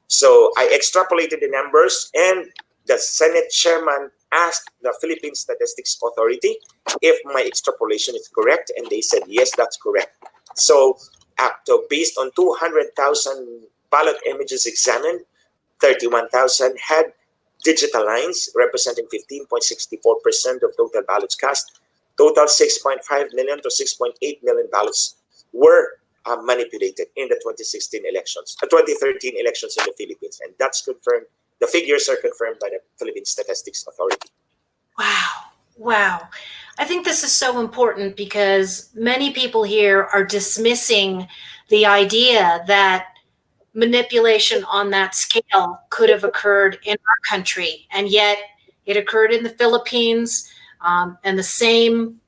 So I extrapolated the numbers, and the Senate chairman asked the Philippine Statistics Authority if my extrapolation is correct, and they said, yes, that's correct. So based on 200,000 ballot images examined, 31,000 had digital lines representing 15.64% of total ballots cast. Total 6.5 million to 6.8 million ballots were manipulated in the 2016 elections, 2013 elections in the Philippines. And that's confirmed. The figures are confirmed by the Philippine Statistics Authority. Wow. Wow. I think this is so important because many people here are dismissing the idea that manipulation on that scale could have occurred in our country, and yet it occurred in the Philippines, and the same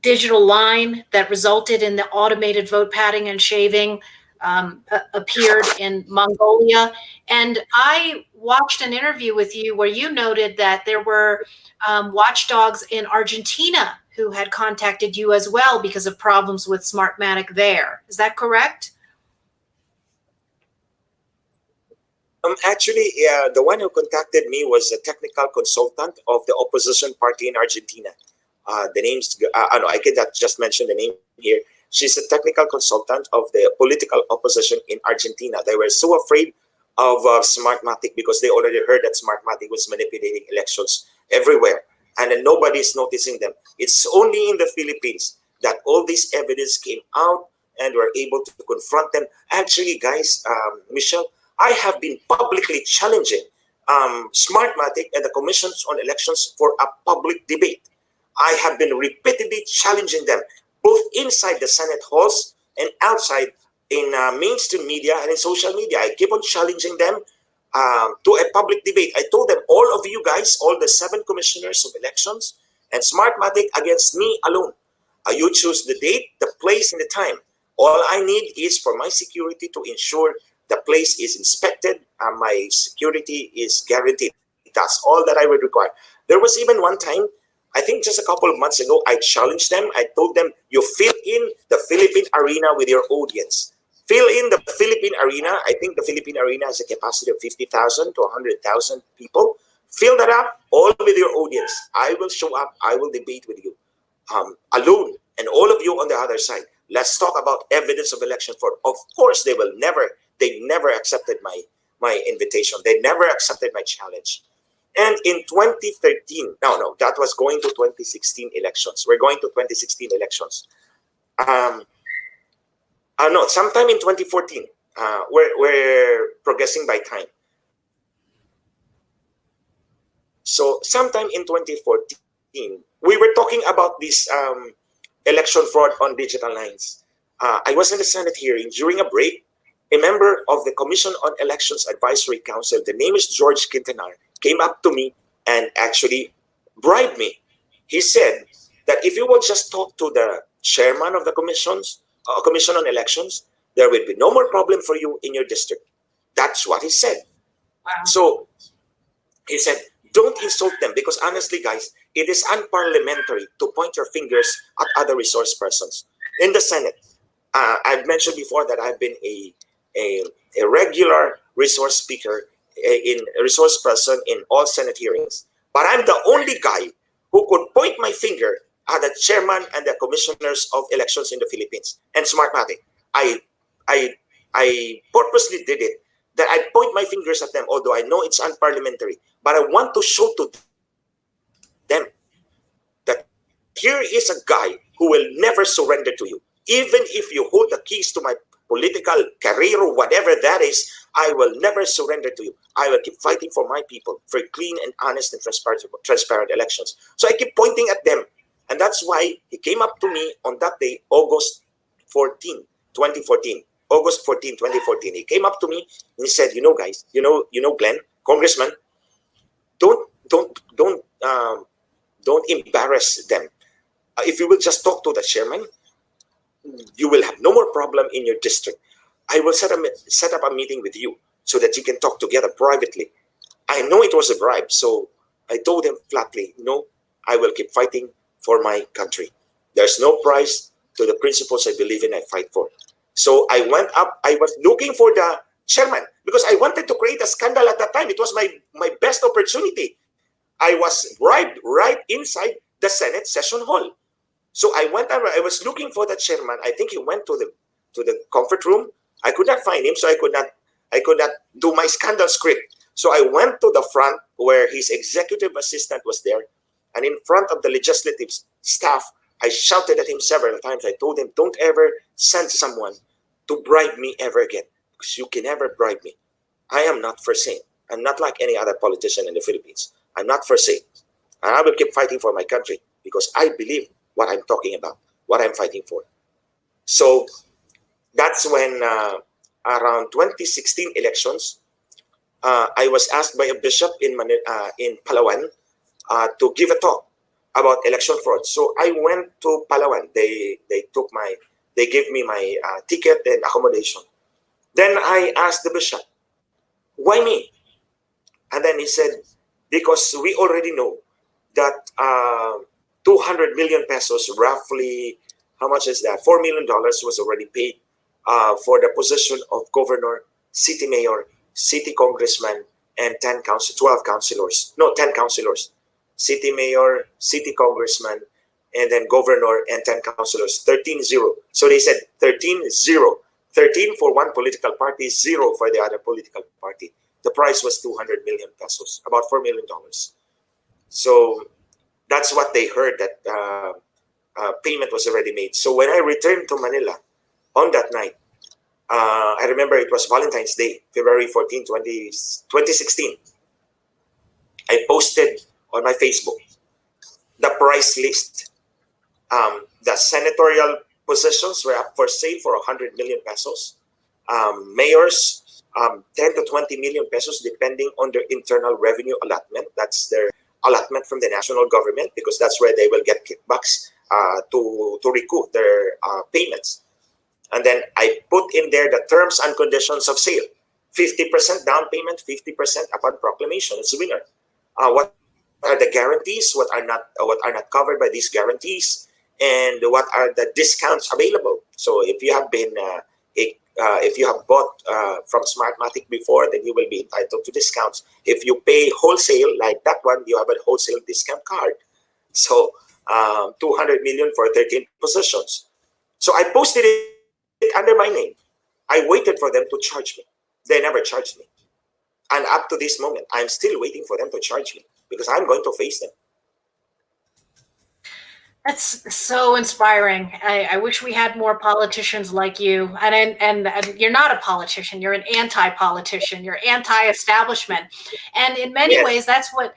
digital line that resulted in the automated vote padding and shaving appeared in Mongolia. And I watched an interview with you where you noted that there were watchdogs in Argentina who had contacted you as well because of problems with Smartmatic there. Is that correct? Actually, the one who contacted me was a technical consultant of the opposition party in Argentina. The name's, no, I cannot just mention the name here. She's a technical consultant of the political opposition in Argentina. They were so afraid of Smartmatic because they already heard that Smartmatic was manipulating elections everywhere. And then nobody's noticing them. It's only in the Philippines that all this evidence came out and were able to confront them. Actually, guys, Michelle, I have been publicly challenging Smartmatic and the commissions on elections for a public debate. I have been repeatedly challenging them, both inside the Senate halls and outside in mainstream media and in social media. I keep on challenging them to a public debate. I told them, all of you guys, all the 7 commissioners of elections and Smartmatic against me alone. You choose the date, the place, and the time. All I need is for my security to ensure the place is inspected and my security is guaranteed. That's all that I would require. There was even one time, I think just a couple of months ago, I challenged them. I told them, you fill in the Philippine arena with your audience. Fill in the Philippine arena. I think the Philippine arena has a capacity of 50,000 to 100,000 people. Fill that up all with your audience. I will show up. I will debate with you alone, and all of you on the other side. Let's talk about evidence of election fraud. Of course, they never accepted my invitation. They never accepted my challenge. And in 2013, no, that was going to 2016 elections. We're going to 2016 elections. No, sometime in 2014. We're progressing by time. So sometime in 2014, we were talking about this election fraud on digital lines. I was in the Senate hearing during a break. A member of the Commission on Elections Advisory Council, the name is George Quintanar, came up to me and actually bribed me. He said that if you would just talk to the chairman of the Commission on Elections, there will be no more problem for you in your district. That's what he said. Wow. So he said, don't insult them, because honestly, guys, it is unparliamentary to point your fingers at other resource persons. In the Senate, I've mentioned before that I've been a regular resource speaker, in a resource person in all Senate hearings. But I'm the only guy who could point my finger at the chairman and the commissioners of elections in the Philippines and Smartmatic. I purposely did it, that I point my fingers at them, although I know it's unparliamentary, but I want to show to them that here is a guy who will never surrender to you. Even if you hold the keys to my political career or whatever that is, I will never surrender to you. I will keep fighting for my people, for clean and honest and transparent elections. So I keep pointing at them. And that's why he came up to me on that day, August 14, 2014. August 14, 2014. He came up to me and he said, guys, Glenn, Congressman, don't embarrass them. If you will just talk to the chairman, you will have no more problem in your district. I will set up a meeting with you so that you can talk together privately. I know it was a bribe, so I told him flatly, I will keep fighting for my country. There's no price to the principles I believe in, I fight for. So I went up, I was looking for the chairman because I wanted to create a scandal at that time. It was my best opportunity. I was bribed right inside the Senate session hall. So I went over, I was looking for the chairman. I think he went to the comfort room. I could not find him, so I could not do my scandal script. So I went to the front where his executive assistant was there, and in front of the legislative staff, I shouted at him several times. I told him, don't ever send someone to bribe me ever again, because you can never bribe me. I am not for sale. I'm not like any other politician in the Philippines. I'm not for sale. And I will keep fighting for my country because I believe what I'm talking about, what I'm fighting for. So that's when around 2016 elections, I was asked by a bishop in Palawan to give a talk about election fraud. So I went to Palawan. They gave me my ticket and accommodation. Then I asked the bishop, why me? And then he said, because we already know that 200 million pesos, roughly, how much is that? $4 million was already paid for the position of governor, city mayor, city congressman, and 10 councilors. City mayor, city congressman, and then governor and 10 councilors, 13-0. So they said 13-0. 13 for one political party, 0 for the other political party. The price was 200 million pesos, about $4 million. So that's what they heard, that payment was already made. So when I returned to Manila on that night, I remember it was Valentine's Day, February 14, 2016. I posted on my Facebook the price list. The senatorial positions were up for sale for 100 million pesos. Mayors, 10 to 20 million pesos, depending on their internal revenue allotment. That's their allotment from the national government, because that's where they will get kickbacks to recoup their payments. And then I put in there the terms and conditions of sale. 50% down payment, 50% upon proclamation. It's a winner. What are the guarantees? What are not covered by these guarantees? And what are the discounts available? So if you have been if you have bought from Smartmatic before, then you will be entitled to discounts. If you pay wholesale like that one, you have a wholesale discount card. So 200 million for 13 positions. So I posted it under my name. I waited for them to charge me. They never charged me. And up to this moment, I'm still waiting for them to charge me because I'm going to face them. That's so inspiring. I wish we had more politicians like you. And you're not a politician. You're an anti-politician. You're anti-establishment. And in many ways, that's what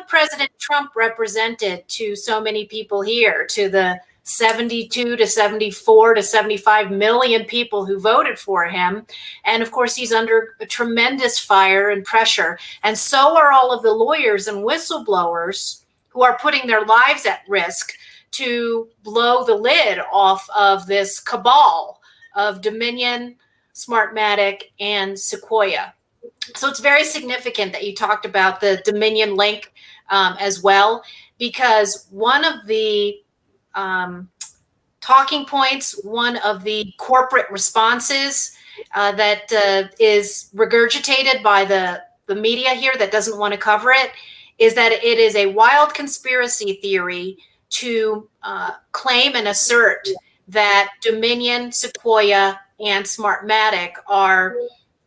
President Trump represented to so many people here, to the 72 to 74 to 75 million people who voted for him. And of course, he's under a tremendous fire and pressure. And so are all of the lawyers and whistleblowers who are putting their lives at risk to blow the lid off of this cabal of Dominion, Smartmatic, and Sequoia. So it's very significant that you talked about the Dominion link as well, because one of the talking points, one of the corporate responses that is regurgitated by the media here that doesn't want to cover it, is that it is a wild conspiracy theory to claim and assert that Dominion, Sequoia, and Smartmatic are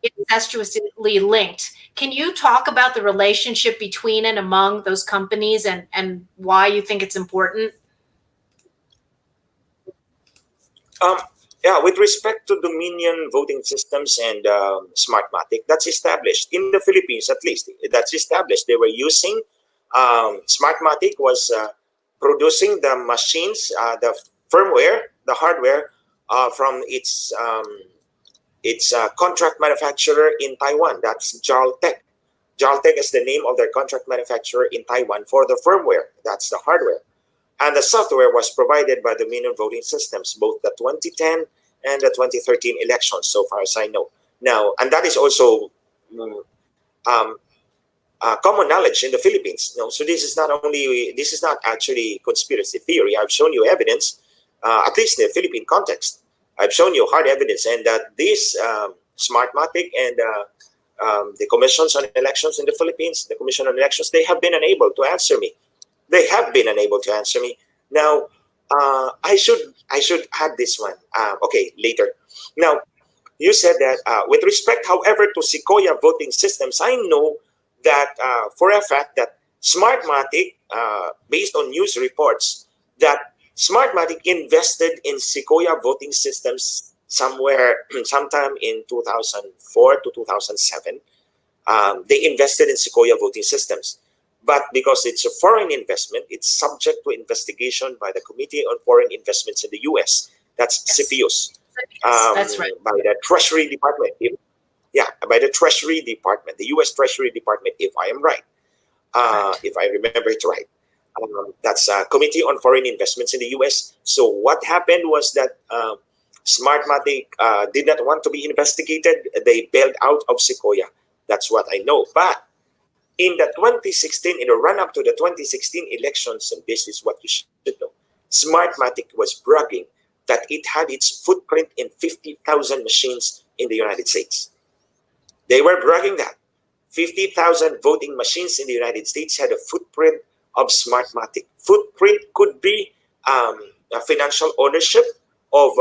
incestuously linked. Can you talk about the relationship between and among those companies and why you think it's important? Yeah, with respect to Dominion voting systems and Smartmatic, that's established in the Philippines at least. That's established. They were using Smartmatic was producing the machines, the firmware, the hardware from its contract manufacturer in Taiwan. That's Jaltec. Jaltec is the name of their contract manufacturer in Taiwan for the firmware. That's the hardware. And the software was provided by Dominion Voting Systems, both the 2010 and the 2013 elections, so far as I know. Now, and that is also common knowledge in the Philippines. So this is not actually conspiracy theory. I've shown you evidence, at least in the Philippine context. I've shown you hard evidence, and that this Smartmatic and the commissions on elections in the Philippines, the Commission on Elections, they have been unable to answer me. They have been unable to answer me. Now, I should add this one. Okay, later. Now, you said that with respect, however, to Sequoia voting systems, I know that for a fact that Smartmatic, based on news reports, that Smartmatic invested in Sequoia voting systems sometime in 2004 to 2007. They invested in Sequoia voting systems. But because it's a foreign investment, it's subject to investigation by the Committee on Foreign Investments in the U.S. That's CFIUS. That's right. By the Treasury Department. By the Treasury Department, the U.S. Treasury Department, if I am right. If I remember it right. That's Committee on Foreign Investments in the U.S. So what happened was that Smartmatic did not want to be investigated. They bailed out of Sequoia. That's what I know. But in the 2016, in the run-up to the 2016 elections, and this is what you should know, Smartmatic was bragging that it had its footprint in 50,000 machines in the United States. They were bragging that 50,000 voting machines in the United States had a footprint of Smartmatic. Footprint could be a financial ownership of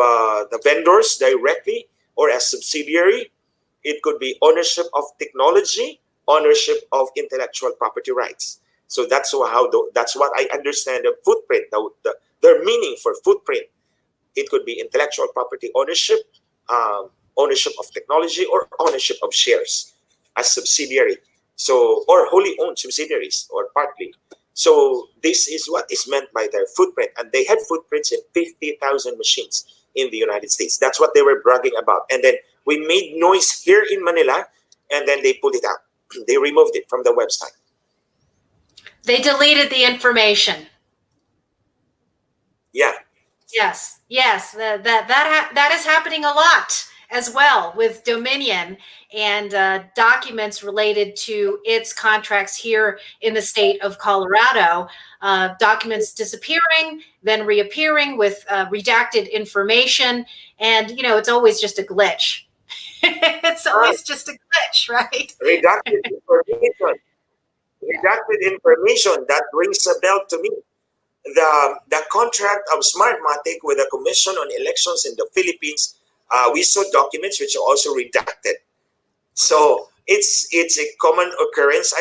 the vendors directly or as subsidiary. It could be ownership of technology, ownership of intellectual property rights. So that's that's what I understand the footprint, their meaning for footprint. It could be intellectual property ownership, ownership of technology, or ownership of shares as subsidiary. So, or wholly owned subsidiaries or partly. So this is what is meant by their footprint. And they had footprints in 50,000 machines in the United States. That's what they were bragging about. And then we made noise here in Manila, and then they pulled it out. They removed it from the website. They deleted the information. Yeah. Yes. That is happening a lot as well with Dominion and documents related to its contracts here in the state of Colorado. Documents disappearing, then reappearing with redacted information, and it's always just a glitch. It's always just a glitch, right? Redacted information. Redacted information. That rings a bell to me. The contract of Smartmatic with the Commission on Elections in the Philippines, we saw documents which are also redacted. So it's a common occurrence.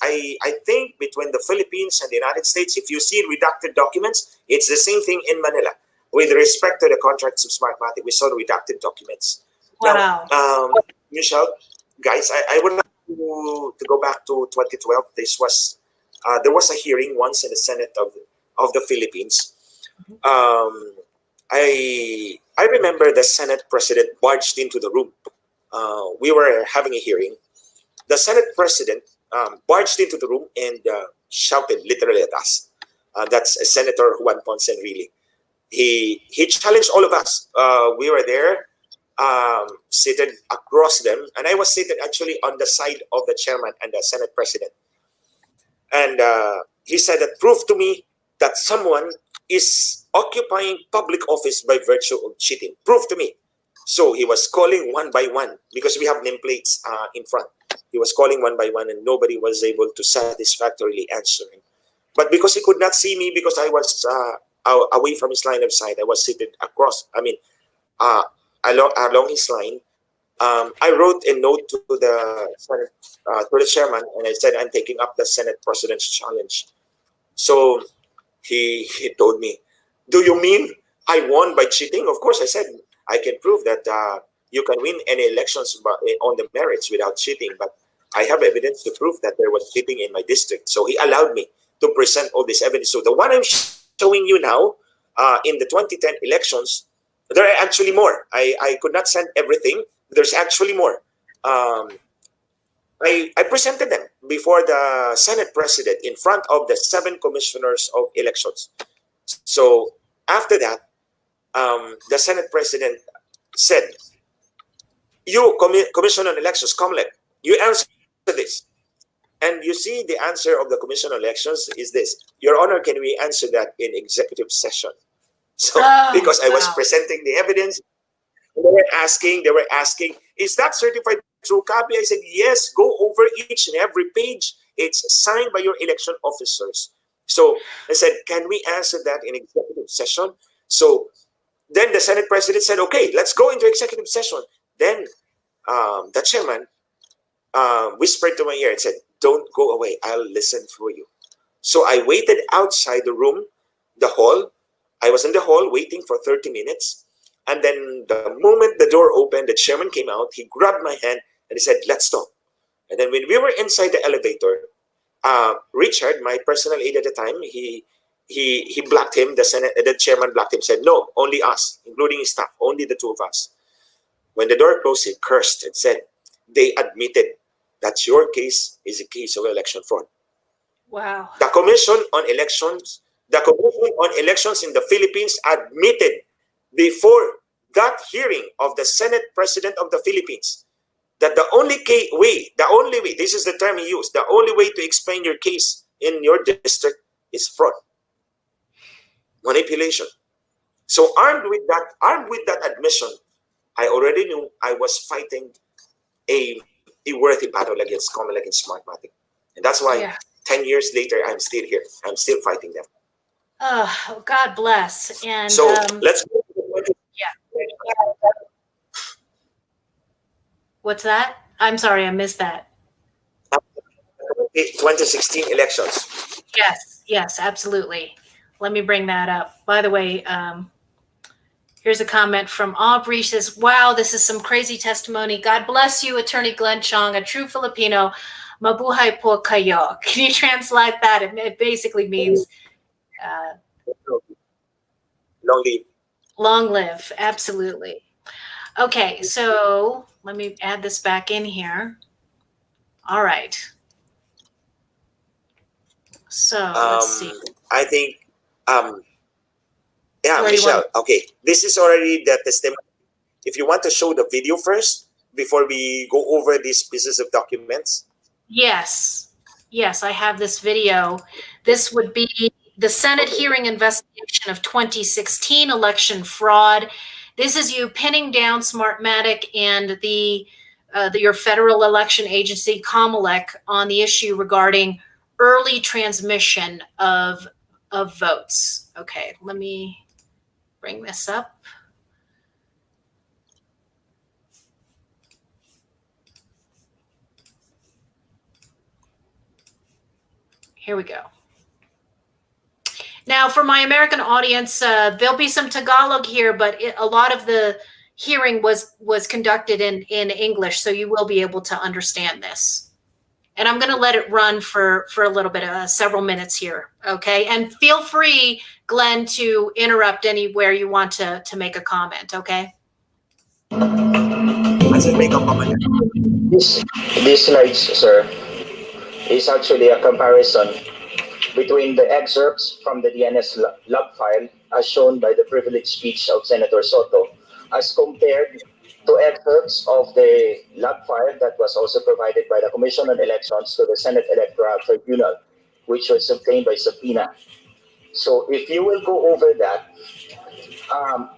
I think between the Philippines and the United States, if you see redacted documents, it's the same thing in Manila. With respect to the contracts of Smartmatic, we saw redacted documents. Wow. Now, Michelle, guys, I would like to go back to 2012. There was a hearing once in the Senate of the Philippines. I remember the Senate President barged into the room. We were having a hearing. The Senate President barged into the room and shouted literally at us. That's Senator Juan Ponce Enrile. He challenged all of us. We were there, seated across them, and I was seated actually on the side of the chairman and the Senate President. And he said that, prove to me that someone is occupying public office by virtue of cheating. Prove to me. So he was calling one by one because we have nameplates in front. He was calling one by one, and nobody was able to satisfactorily answer him. But because he could not see me, because I was away from his line of sight, I was seated across. Along his line. I wrote a note to the Senate, to the chairman, and I said, I'm taking up the Senate President's challenge. So he told me, do you mean I won by cheating? Of course, I said, I can prove that you can win any elections on the merits without cheating, but I have evidence to prove that there was cheating in my district. So he allowed me to present all this evidence. So the one I'm showing you now, in the 2010 elections, there are actually more. I could not send everything. There's actually more. I presented them before the Senate President in front of the 7 commissioners of elections. So after that, the Senate President said, you, Commission on Elections, COMELEC, you answer this. And you see the answer of the Commission on Elections is this: Your Honor, can we answer that in executive session? So because I was presenting the evidence, they were asking, is that certified true copy? I said, yes, go over each and every page. It's signed by your election officers. So I said, can we answer that in executive session? So then the Senate President said, okay, let's go into executive session. Then the chairman whispered to my ear and said, don't go away, I'll listen for you. So I waited outside the room, the hall. I was in the hall waiting for 30 minutes. And then the moment the door opened, the chairman came out, he grabbed my hand and he said, let's talk. And then when we were inside the elevator, Richard, my personal aide at the time, he blocked him, the chairman blocked him, said, no, only us, including his staff, only the 2 of us. When the door closed, he cursed and said, they admitted that your case is a case of election fraud. Wow. The Commission on Elections in the Philippines admitted before that hearing of the Senate President of the Philippines that the only way, this is the term he used, the only way to explain your case in your district is fraud, manipulation. So armed with that admission, I already knew I was fighting a worthy battle against COMELEC and Smartmatic. And that's why 10 years later, I'm still here. I'm still fighting them. Oh, God bless. And so let's go to the What's that? I'm sorry, I missed that. 2016 elections. Yes, absolutely. Let me bring that up. By the way, here's a comment from Aubrey. She says, wow, this is some crazy testimony. God bless you, Attorney Glenn Chong, a true Filipino. Mabuhay po kayo. Can you translate that? It basically means long live. Long live, absolutely. Okay, so let me add this back in here. All right. So let's see. I think, Michelle, okay, this is already the testimony. If you want to show the video first before we go over these pieces of documents. Yes, I have this video. This would be the Senate hearing investigation of 2016 election fraud. This is you pinning down Smartmatic and your federal election agency, COMELEC, on the issue regarding early transmission of votes. Okay, let me bring this up. Here we go. Now, for my American audience, there'll be some Tagalog here, but a lot of the hearing was conducted in English, so you will be able to understand this. And I'm going to let it run for a little bit, several minutes here, okay? And feel free, Glenn, to interrupt anywhere you want to make a comment, okay? Let's just make a comment. This slides, sir, is actually a comparison between the excerpts from the DNS log file as shown by the privileged speech of Senator Soto as compared to excerpts of the log file that was also provided by the Commission on Elections to the Senate Electoral Tribunal, which was obtained by subpoena. So if you will go over that,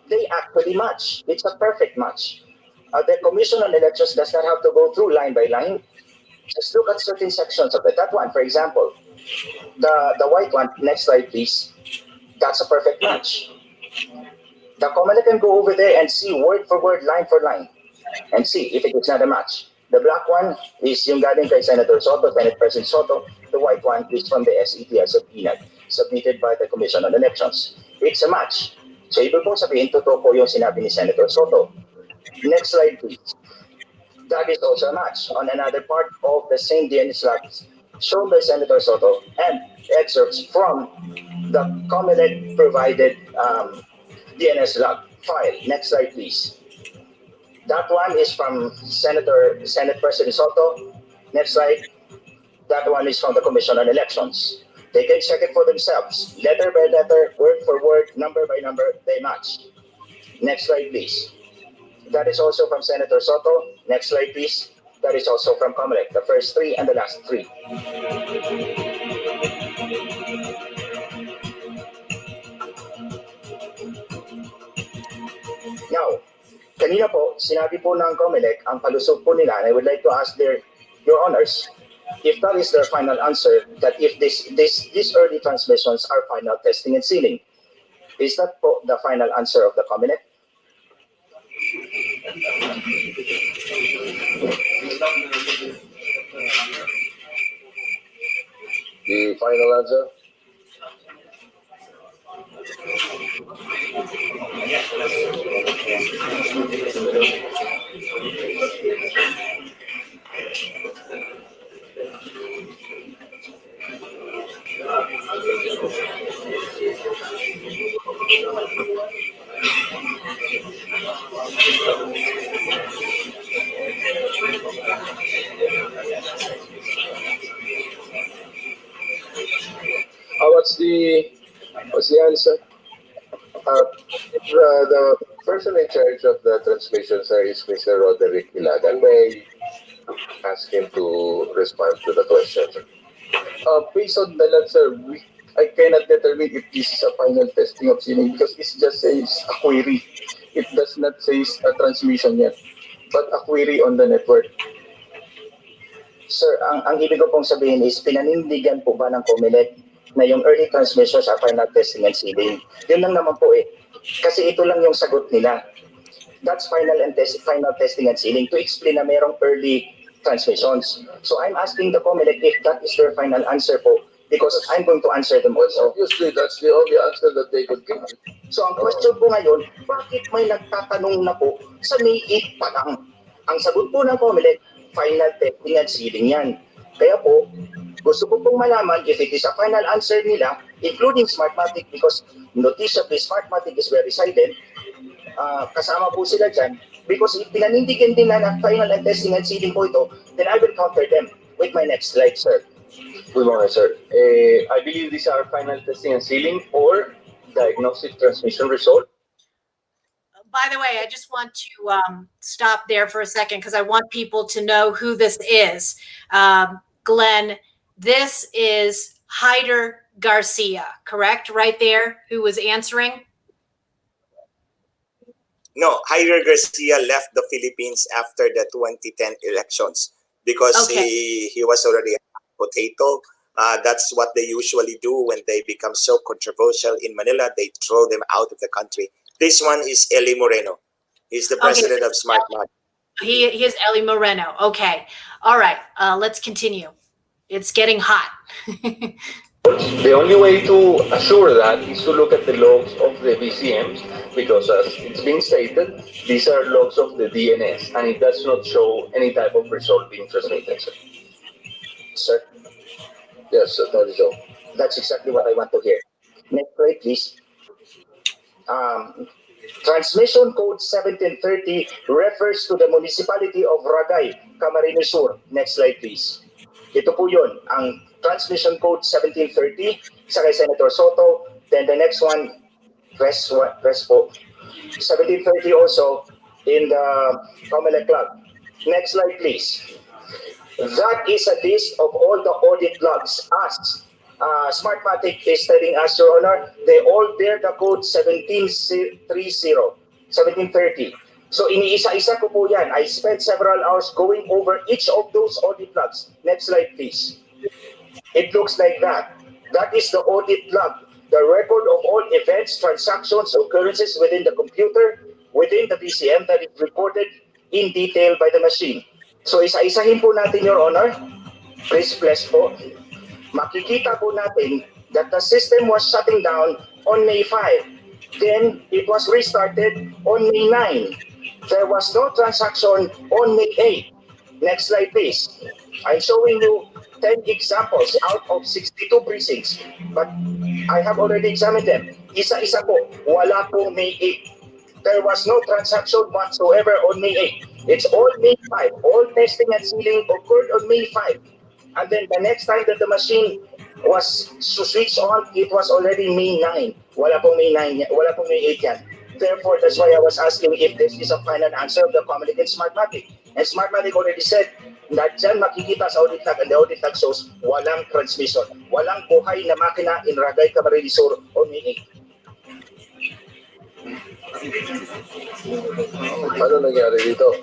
they actually match. It's a perfect match. The Commission on Elections does not have to go through line by line. Just look at certain sections of it. That one, for example, the white one, next slide please, that's a perfect match. The Comelec can go over there and see word for word, line for line, and see if it is not a match. The black one is yung galing kay Senator Soto, Senate President Soto. The white one is from the SET as of INAG, submitted by the Commission on Elections. It's a match. So ibig pong sabihin, totoo po yung sinabi ni Senator Soto. Next slide please. That is also a match on another part of the same DNS logs shown by Senator Soto and excerpts from the Comelec provided DNS log file. Next slide, please. That one is from Senate President Soto. Next slide. That one is from the Commission on Elections. They can check it for themselves. Letter by letter, word for word, number by number, they match. Next slide, please. That is also from Senator Soto. Next slide, please. That is also from Comelec, the first three and the last three. Now, kanina po, sinabi po ng Comelec, ang palusog po nila, and I would like to ask your honors, if that is their final answer, that if these early transmissions are final testing and sealing, is that po the final answer of the Comelec? The final answer? What's the answer? The person in charge of the transmission, sir, is Mr. Roderick Ilagan. May I ask him to respond to the question, sir? Based on the lot, sir, I cannot determine if this is a final testing of sealing because it just says a query. It does not say a transmission yet, but a query on the network. Sir, ang ibig ko pong sabihin is, pinanindigan po ba ng Comelec na yung early transmissions are final testing and sealing? Yun lang naman po eh. Kasi ito lang yung sagot nila. That's final testing and sealing to explain na merong early transmissions. So I'm asking the Comelec if that is their final answer po, because I'm going to answer them also. Obviously, that's the only answer that they could give. So ang question po ngayon, bakit may nagtatanong na po sa May 8 pa lang? Ang sagot po ng Comelec, final testing and sealing yan. Kaya po, gusto ko pong malaman if it is a final answer nila, including Smartmatic, because noticeably Smartmatic is very silent. Kasama po sila dyan, because if pinanindigan din na final and testing and sealing po ito, then I will counter them with my next slide, sir. Good morning, sir. I believe these are final testing and sealing or diagnostic transmission result. By the way, I just want to stop there for a second because I want people to know who this is. Glenn, this is Hyder Garcia, correct? Right there, who was answering? No, Hyder Garcia left the Philippines after the 2010 elections because he was already a potato. That's what they usually do when they become so controversial in Manila. They throw them out of the country. This one is Eli Moreno. He's the president of Smartmatic. He is Eli Moreno. Okay. All right. Let's continue. It's getting hot. The only way to assure that is to look at the logs of the VCMs because as it's been stated, these are logs of the DNS and it does not show any type of result being transmitted. Sir? Yes, sir, that is all. That's exactly what I want to hear. Next slide, please. Transmission code 1730 refers to the municipality of Ragay, Camarines Sur. Next slide, please. Ito po yun, ang transmission code 1730 sa kay Senator Soto. Then the next one, press po. 1730 also in the Comelec Club. Next slide, please. That is a list of all the audit logs as Smartmatic is telling us, Your Honor, they all bear the code 1730. So iniisa-isa ko po yan. I spent several hours going over each of those audit logs. Next slide, please. It looks like that. That is the audit log, the record of all events, transactions, occurrences within the computer, within the BCM that is recorded in detail by the machine. So isa-isahin po natin, Your Honor. Please po. Makikita po natin that the system was shutting down on May 5. Then it was restarted on May 9. There was no transaction on May 8. Next slide, please. I'm showing you 10 examples out of 62 precincts, but I have already examined them. Isa-isa po, wala pong May 8. There was no transaction whatsoever on May 8. It's all May 5. All testing and sealing occurred on May 5. And then the next time that the machine was switched on, it was already May 9. Wala pong May 9, wala pong May 8 yan. Therefore, that's why I was asking if this is a final answer of the comment against Smartmatic. And Smartmatic already said that dyan makikita sa audit log, and the audit log shows walang transmission. Walang buhay na makina in Ragay, Camarines Sur on May 8. Ano nangyari dito?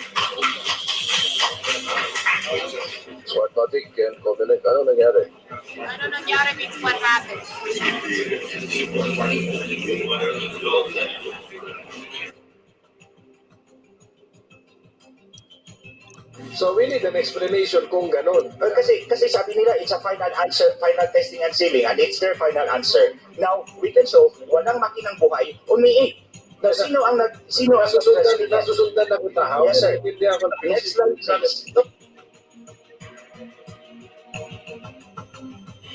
Smartmatic and Covenant, ano nangyari? Ano nangyari means what happened. So we need an explanation kung ganun. Kasi sabi nila, it's a final answer, final testing and sealing, and it's their final answer. Now, we can show walang makinang buhay on May 8. Now, sino ang nasusundan na kita? Yes, sir. Hindi ako Next slide, please.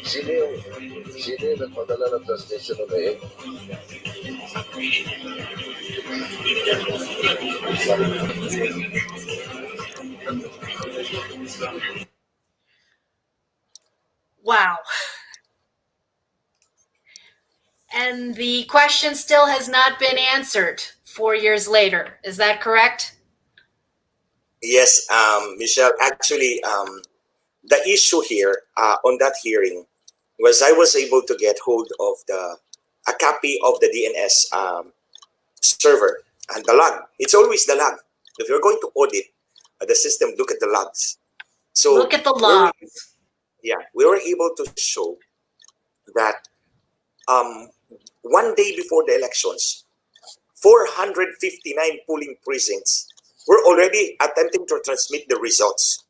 Sino yung nagpadala ng transmission ng May 8? Wow. And the question still has not been answered 4 years later. Is that correct? Yes, Michelle, actually, the issue here on that hearing was I was able to get hold of a copy of the DNS server and the log. It's always the log. If you're going to audit the system, look at the logs. So look at the logs. We were able to show that 1 day before the elections, 459 polling precincts were already attempting to transmit the results.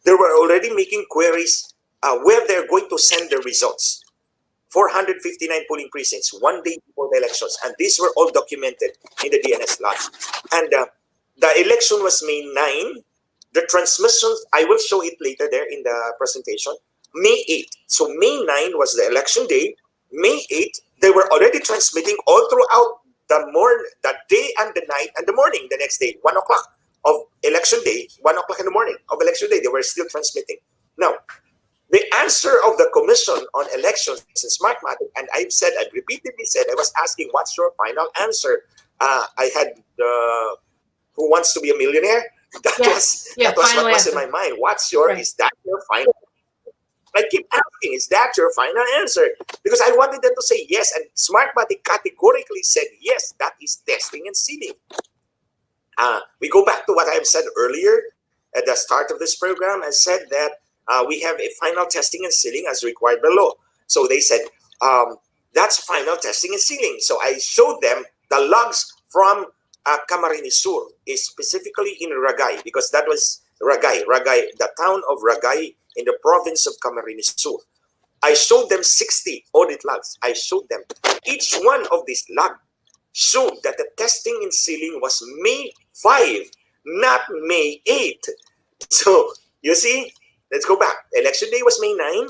They were already making queries where they're going to send the results. 459 polling precincts 1 day before the elections, and these were all documented in the DNS log. And the election was May 9. The transmissions, I will show it later there in the presentation, May 8. So May 9 was the election day. May 8, they were already transmitting all throughout the day and the night and the morning the next day, 1 o'clock of election day, 1 o'clock in the morning of election day, they were still transmitting. Now, the answer of the Commission on Elections in Smartmatic, and I've repeatedly said, I was asking, what's your final answer? I had Who Wants to Be a Millionaire? That was what was in my mind. Is that your final? I keep asking, is that your final answer? Because I wanted them to say yes, and Smartmatic categorically said yes, that is testing and sealing. We go back to what I've said earlier at the start of this program. I said that we have a final testing and sealing as required by law. So they said, that's final testing and sealing. So I showed them the logs from Camarines Sur, specifically in Ragay, because that was Ragay, the town of Ragay in the province of Camarines Sur. I showed them 60 audit logs. I showed them. Each one of these logs showed that the testing and sealing was May 5, not May 8. So, you see, let's go back. Election day was May 9.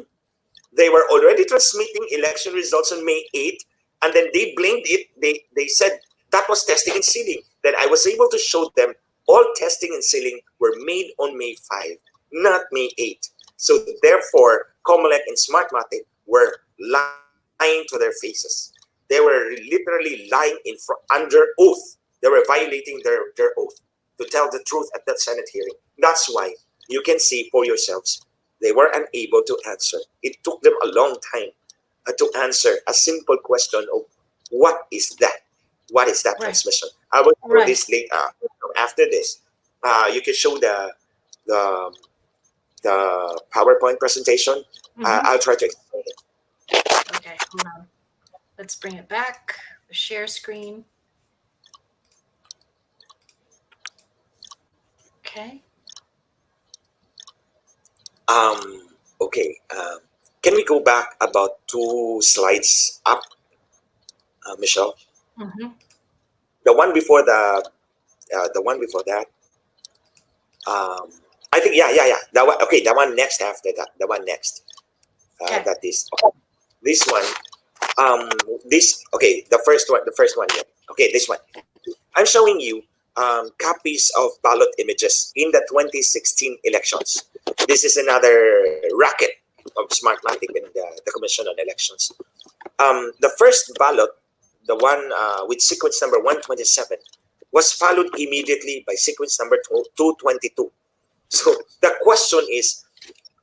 They were already transmitting election results on May 8, and then they blamed it. They said that was testing and sealing. Then I was able to show them all testing and sealing were made on May 5, not May 8. So therefore, Comelec and Smartmatic were lying to their faces. They were literally lying under oath. They were violating their oath to tell the truth at that Senate hearing. That's why you can see for yourselves, they were unable to answer. It took them a long time to answer a simple question of what is that? what is that Right. transmission. I will show Right. this later. After this, you can show the PowerPoint presentation. Mhm. I'll try to explain it. Okay, hold on. Let's bring it back. The share screen. Okay. Okay. Can we go back about 2 slides up, Michelle? Mhm. The one before the one before that. I think yeah. That one. Okay, the one next after that. The one next. Okay. That is this one. This okay. The first one. The first one. Yeah. Okay, this one. I'm showing you copies of ballot images in the 2016 elections. This is another racket of Smartmatic and the Commission on Elections. The first ballot, the one with sequence number 127, was followed immediately by sequence number 222. So the question is,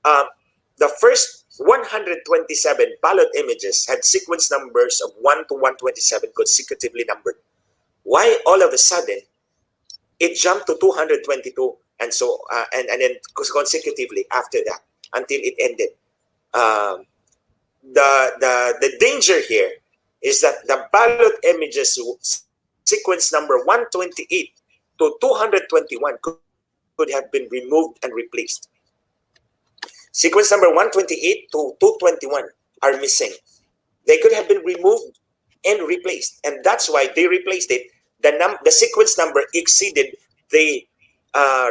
the first 127 ballot images had sequence numbers of 1 to 127 consecutively numbered. Why all of a sudden it jumped to 222 and so and then consecutively after that until it ended? The danger here is that the ballot images sequence number 128 to 221 could have been removed and replaced. Sequence number 128 to 221 are missing. They could have been removed and replaced, and that's why they replaced it. The sequence number exceeded the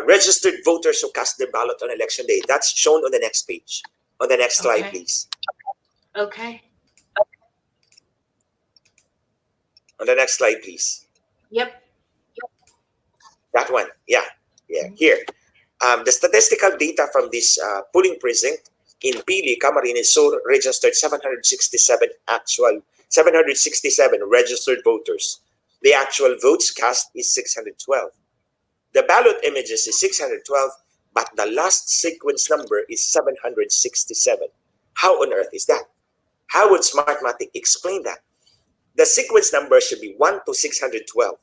registered voters who cast their ballot on election day. That's shown on the next page. On the next slide, Okay. please. Okay. On the next slide, please. Yep. That one. Yeah. Here. The statistical data from this polling precinct in Pili, Camarines Sur registered 767 registered voters. The actual votes cast is 612. The ballot images is 612, but the last sequence number is 767. How on earth is that? How would Smartmatic explain that? The sequence number should be 1 to 612.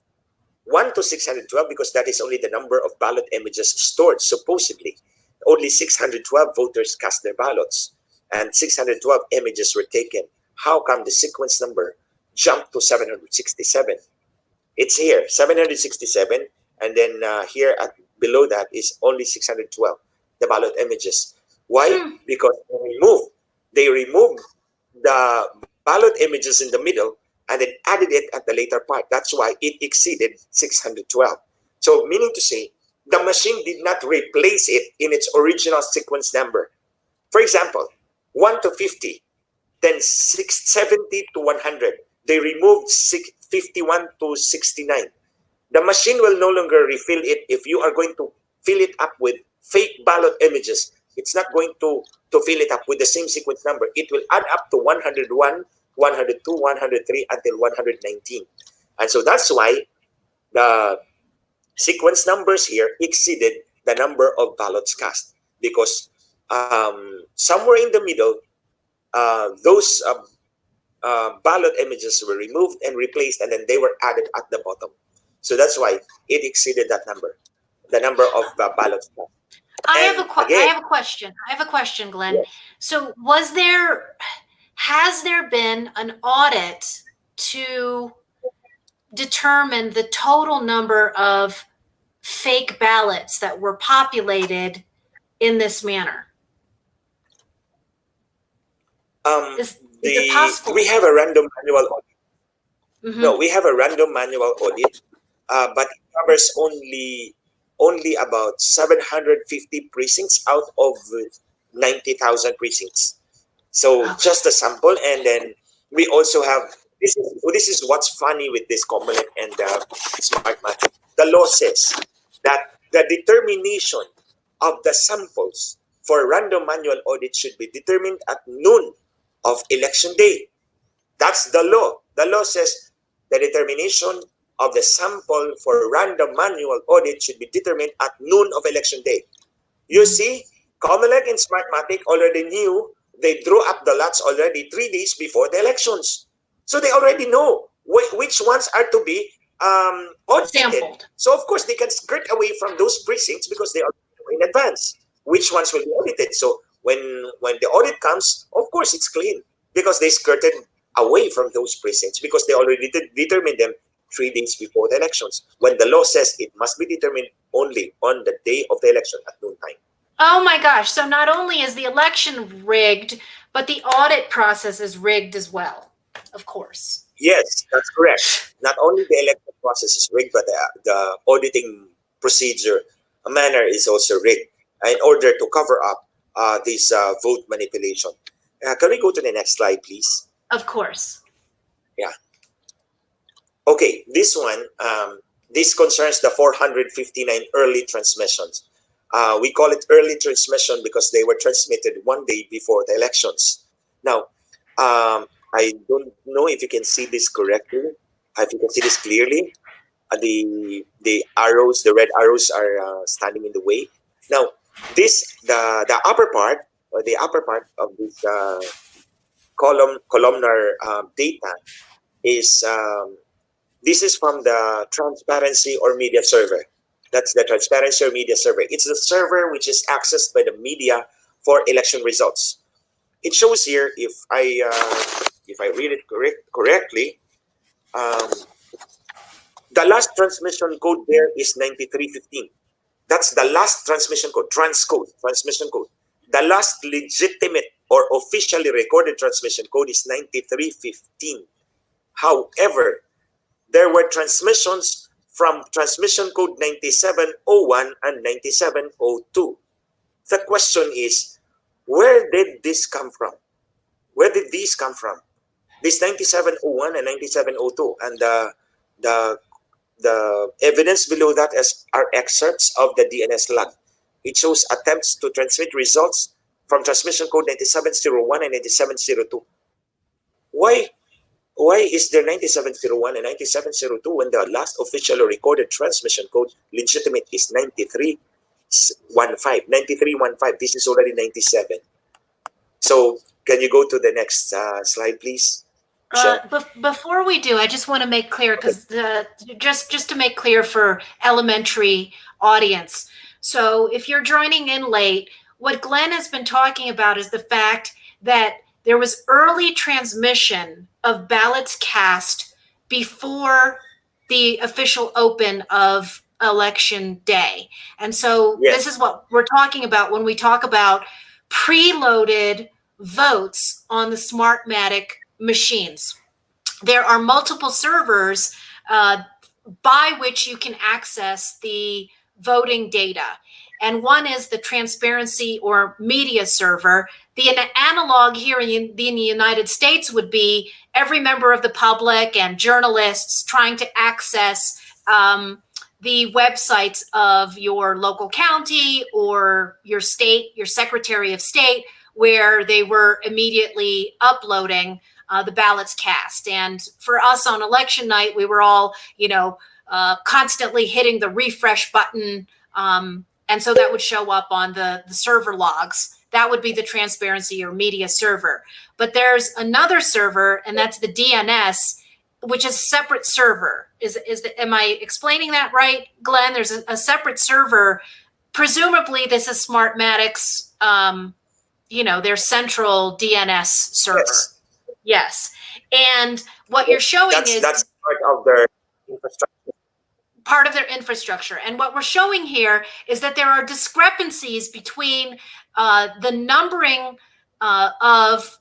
1 to 612 because that is only the number of ballot images stored, supposedly. Only 612 voters cast their ballots and 612 images were taken. How come the sequence number jumped to 767? It's here, 767, and then here below that is only 612, the ballot images. Why? Because they removed the ballot images in the middle and then added it at the later part. That's why it exceeded 612. So meaning to say, the machine did not replace it in its original sequence number. For example, 1 to 50, then 670 to 100. They removed 51 to 69. The machine will no longer refill it if you are going to fill it up with fake ballot images. It's not going to fill it up with the same sequence number. It will add up to 101, 102, 103 until 119. And so that's why the sequence numbers here exceeded the number of ballots cast, because somewhere in the middle, those ballot images were removed and replaced, and then they were added at the bottom. So that's why it exceeded that number, the number of ballots cast. I have a question. I have a question, Glenn. Yes. So has there been an audit to determine the total number of fake ballots that were populated in this manner? Is it possible? We have a random manual audit. Mhm. No, we have a random manual audit, but it covers only about 750 precincts out of 90,000 precincts. So Okay. just a sample, and then we also have this is what's funny with this Comelec and Smartmatic. The law says that the determination of the samples for random manual audit should be determined at noon of election day. That's the law. The law says the determination of the sample for random manual audit should be determined at noon of election day. You see, Comelec and Smartmatic already knew. They drew up the lots already 3 days before the elections. So they already know which ones are to be audited. Sampled. So of course they can skirt away from those precincts because they are in advance. Which ones will be audited? So when the audit comes, of course it's clean because they skirted away from those precincts because they already determined them 3 days before the elections. When the law says it must be determined only on the day of the election at noontime. Oh my gosh. So not only is the election rigged, but the audit process is rigged as well, of course. Yes, that's correct. Not only the election process is rigged, but the auditing procedure manner is also rigged in order to cover up this vote manipulation. Can we go to the next slide, please? Of course. Yeah. Okay, this one, this concerns the 459 early transmissions. We call it early transmission because they were transmitted 1 day before the elections. Now, I don't know if you can see this correctly, if you can see this clearly. The arrows, the red arrows are standing in the way. Now, the upper part, or the upper part of this columnar data is this is from the transparency or media server. That's the transparency or media server. It's the server which is accessed by the media for election results. It shows here, if I read it correctly, the last transmission code there is 9315. That's the last transmission code, transmission code. The last legitimate or officially recorded transmission code is 9315. However, there were transmissions from transmission code 9701 and 9702. The question is, where did this come from? Where did these come from? This 9701 and 9702, and the evidence below that are excerpts of the DNS log. It shows attempts to transmit results from transmission code 9701 and 9702. Why is there 9701 and 9702 when the last officially recorded transmission code legitimate is 9315? 9315. This is already 97. So can you go to the next slide, please? Before we do, I just want to make clear, because just to make clear for elementary audience. So if you're joining in late, what Glenn has been talking about is the fact that there was early transmission of ballots cast before the official open of election day. And so This is what we're talking about when we talk about preloaded votes on the Smartmatic machines. There are multiple servers by which you can access the voting data. And one is the transparency or media server. The analog here in the United States would be every member of the public and journalists trying to access the websites of your local county or your state, your Secretary of State, where they were immediately uploading the ballots cast. And for us on election night, we were all, constantly hitting the refresh button. And so that would show up on the server logs. That would be the transparency or media server. But there's another server, and that's the DNS, which is a separate server. Am I explaining that right, Glenn? There's a separate server. Presumably, this is Smartmatic's, their central DNS server. Yes. And what you're showing that's part of their infrastructure. Part of their infrastructure. And what we're showing here is that there are discrepancies between the numbering of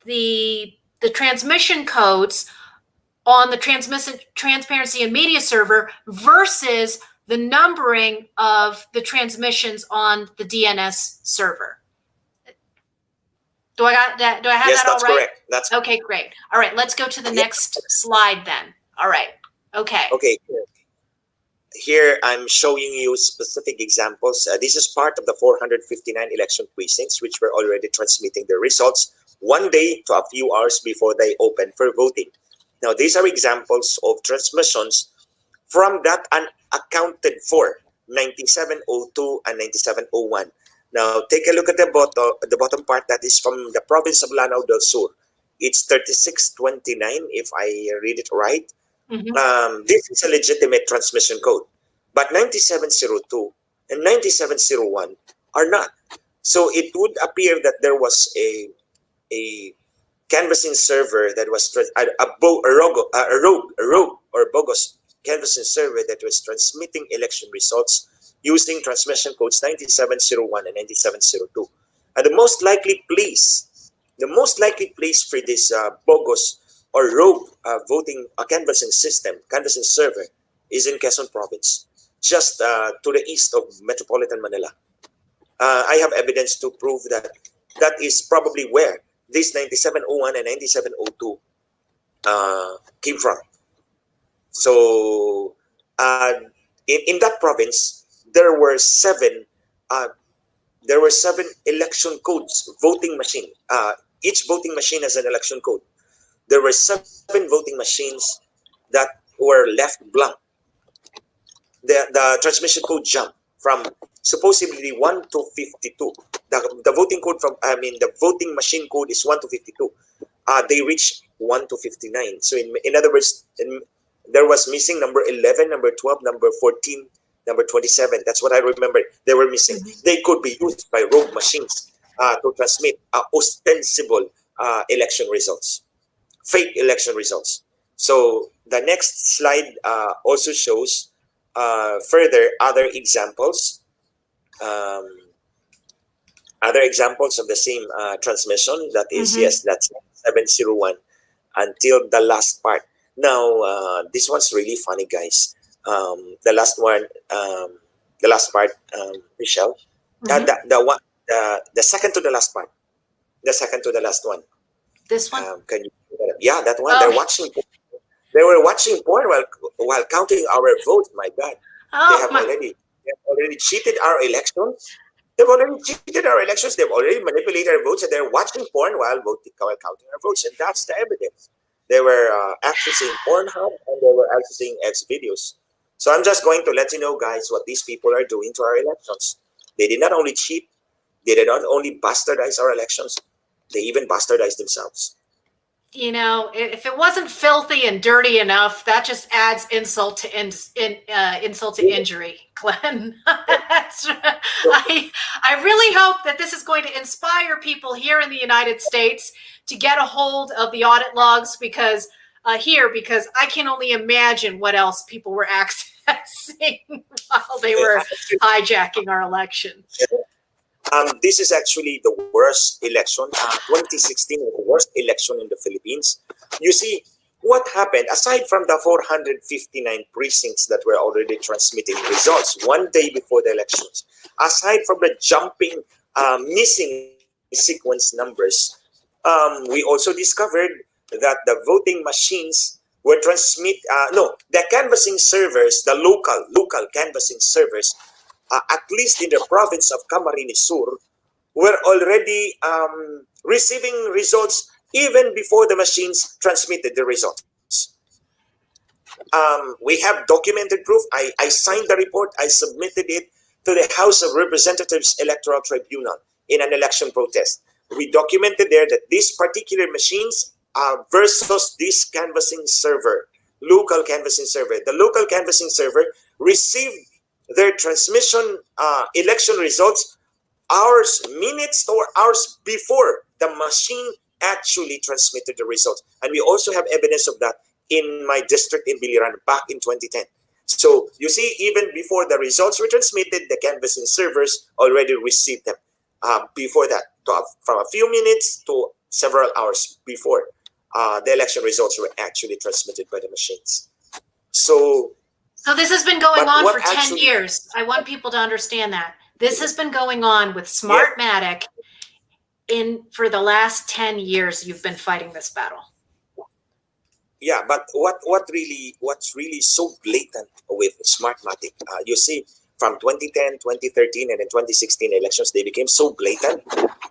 the transmission codes on the transparency and media server versus the numbering of the transmissions on the DNS server. Do I have that all right? Yes, that's correct. That's okay, great. All right, let's go to the next slide then. All right. Okay. Okay. Here I'm showing you specific examples. This is part of the 459 election precincts, which were already transmitting the results 1 day to a few hours before they open for voting. Now, these are examples of transmissions from that unaccounted for 9702 and 9701. Now, take a look at the bottom part. That is from the province of Lanao del Sur. It's 3629 if I read it right. Mhm. This is a legitimate transmission code, but 9702 and 9701 are not. So it would appear that there was a canvassing server that was a rogue or bogus canvassing server that was transmitting election results using transmission codes 9701 and 9702. And the most likely place for this bogus or rogue voting canvassing system, canvassing server, is in Quezon Province, just to the east of Metropolitan Manila. I have evidence to prove that that is probably where this 9701 and 9702 came from. So, in that province, there were seven uh, election codes, voting machine. Each voting machine has an election code. There were 7 voting machines that were left blank. The transmission code jumped from supposedly 1 to 52. The voting code the voting machine code is 1 to 52. They reached 1 to 59. So in other words, there was missing number 11, number 12, number 14, number 27. That's what I remember. They were missing. They could be used by rogue machines to transmit ostensible election results, fake election results. So the next slide also shows further other examples of the same transmission. That is, yes, that's 701 until the last part. Now, this one's really funny, guys. The last part, Michelle. The second to the last part. The second to the last one. This one? Can you? Yeah, that one. Oh. They're watching. They were watching porn while counting our votes. My God, they have already cheated our elections. They've already cheated our elections. They've already manipulated our votes, and they're watching porn while counting our votes. And that's the evidence. They were accessing Pornhub and they were accessing X videos. So I'm just going to let you know, guys, what these people are doing to our elections. They did not only cheat, they did not only bastardize our elections, they even bastardized themselves. You know, if it wasn't filthy and dirty enough, that just adds insult to injury, Glenn. I really hope that this is going to inspire people here in the United States to get a hold of the audit logs because I can only imagine what else people were accessing while they were hijacking our election. This is actually the worst election. 2016 was the worst election in the Philippines. You see, what happened, aside from the 459 precincts that were already transmitting results one day before the elections, aside from the jumping, missing sequence numbers, we also discovered that the voting machines were the canvassing servers, the local canvassing servers, at least in the province of Camarines Sur, were already receiving results even before the machines transmitted the results. We have documented proof. I signed the report. I submitted it to the House of Representatives Electoral Tribunal in an election protest. We documented there that these particular machines versus this canvassing server, local canvassing server. The local canvassing server received their transmission election results minutes or hours before the machine actually transmitted the results. And we also have evidence of that in my district in Biliran back in 2010. So you see, even before the results were transmitted, the canvassing servers already received them before that, from a few minutes to several hours before the election results were actually transmitted by the machines. So this has been going on for 10 years. I want people to understand that. This has been going on with Smartmatic for the last 10 years. You've been fighting this battle. Yeah, but what's really so blatant with Smartmatic, you see, from 2010, 2013, and then 2016 elections, they became so blatant.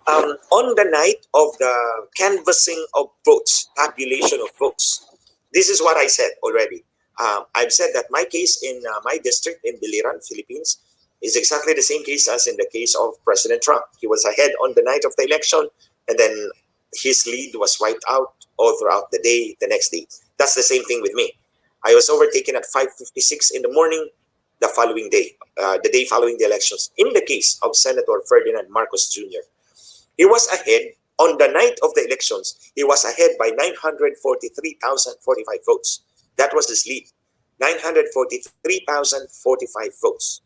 On the night of the canvassing of votes, tabulation of votes, this is what I said already. I've said that my case in my district in Biliran, Philippines, is exactly the same case as in the case of President Trump. He was ahead on the night of the election, and then his lead was wiped out all throughout the day, the next day. That's the same thing with me. I was overtaken at 5:56 in the morning the following day, the day following the elections. In the case of Senator Ferdinand Marcos Jr., he was ahead on the night of the elections. He was ahead by 943,045 votes. That was his lead, 943,045 votes.